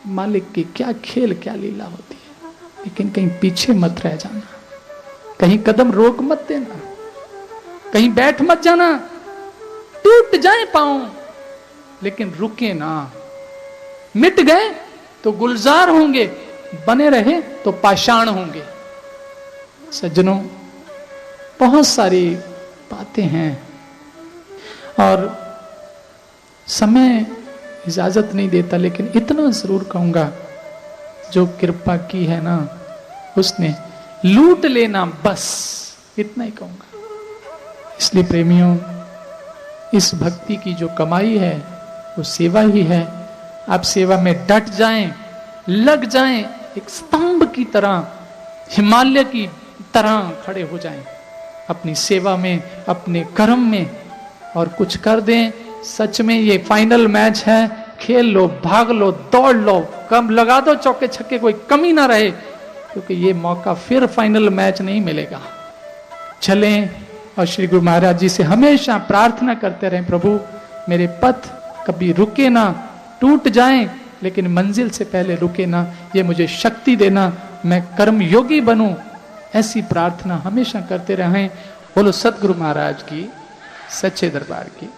मालिक की क्या खेल, क्या लीला होती है। लेकिन कहीं पीछे मत रह जाना, कहीं कदम रोक मत देना, कहीं बैठ मत जाना। टूट जाए पांव लेकिन रुके ना। मिट गए तो गुलजार होंगे, बने रहे तो पाषाण होंगे। सज्जनों, बहुत सारी बातें हैं और समय इजाजत नहीं देता, लेकिन इतना जरूर कहूंगा, जो कृपा की है ना उसने लूट लेना, बस इतना ही कहूंगा। इसलिए प्रेमियों, इस भक्ति की जो कमाई है वो सेवा ही है। आप सेवा में डट जाएं, लग जाएं, एक स्तंभ की तरह, हिमालय की तरह खड़े हो जाएं अपनी सेवा में, अपने कर्म में, और कुछ कर दें। सच में ये फाइनल मैच है, खेल लो, भाग लो, दौड़ लो, कम लगा दो चौके छक्के, कोई कमी ना रहे, क्योंकि ये मौका फिर फाइनल मैच नहीं मिलेगा। चलें और श्री गुरु महाराज जी से हमेशा प्रार्थना करते रहें, प्रभु मेरे पथ कभी रुके ना, टूट जाएं लेकिन मंजिल से पहले रुके ना, ये मुझे शक्ति देना, मैं कर्म योगी बनूं। ऐसी प्रार्थना हमेशा करते रहें। बोलो सतगुरु महाराज की सच्चे दरबार की।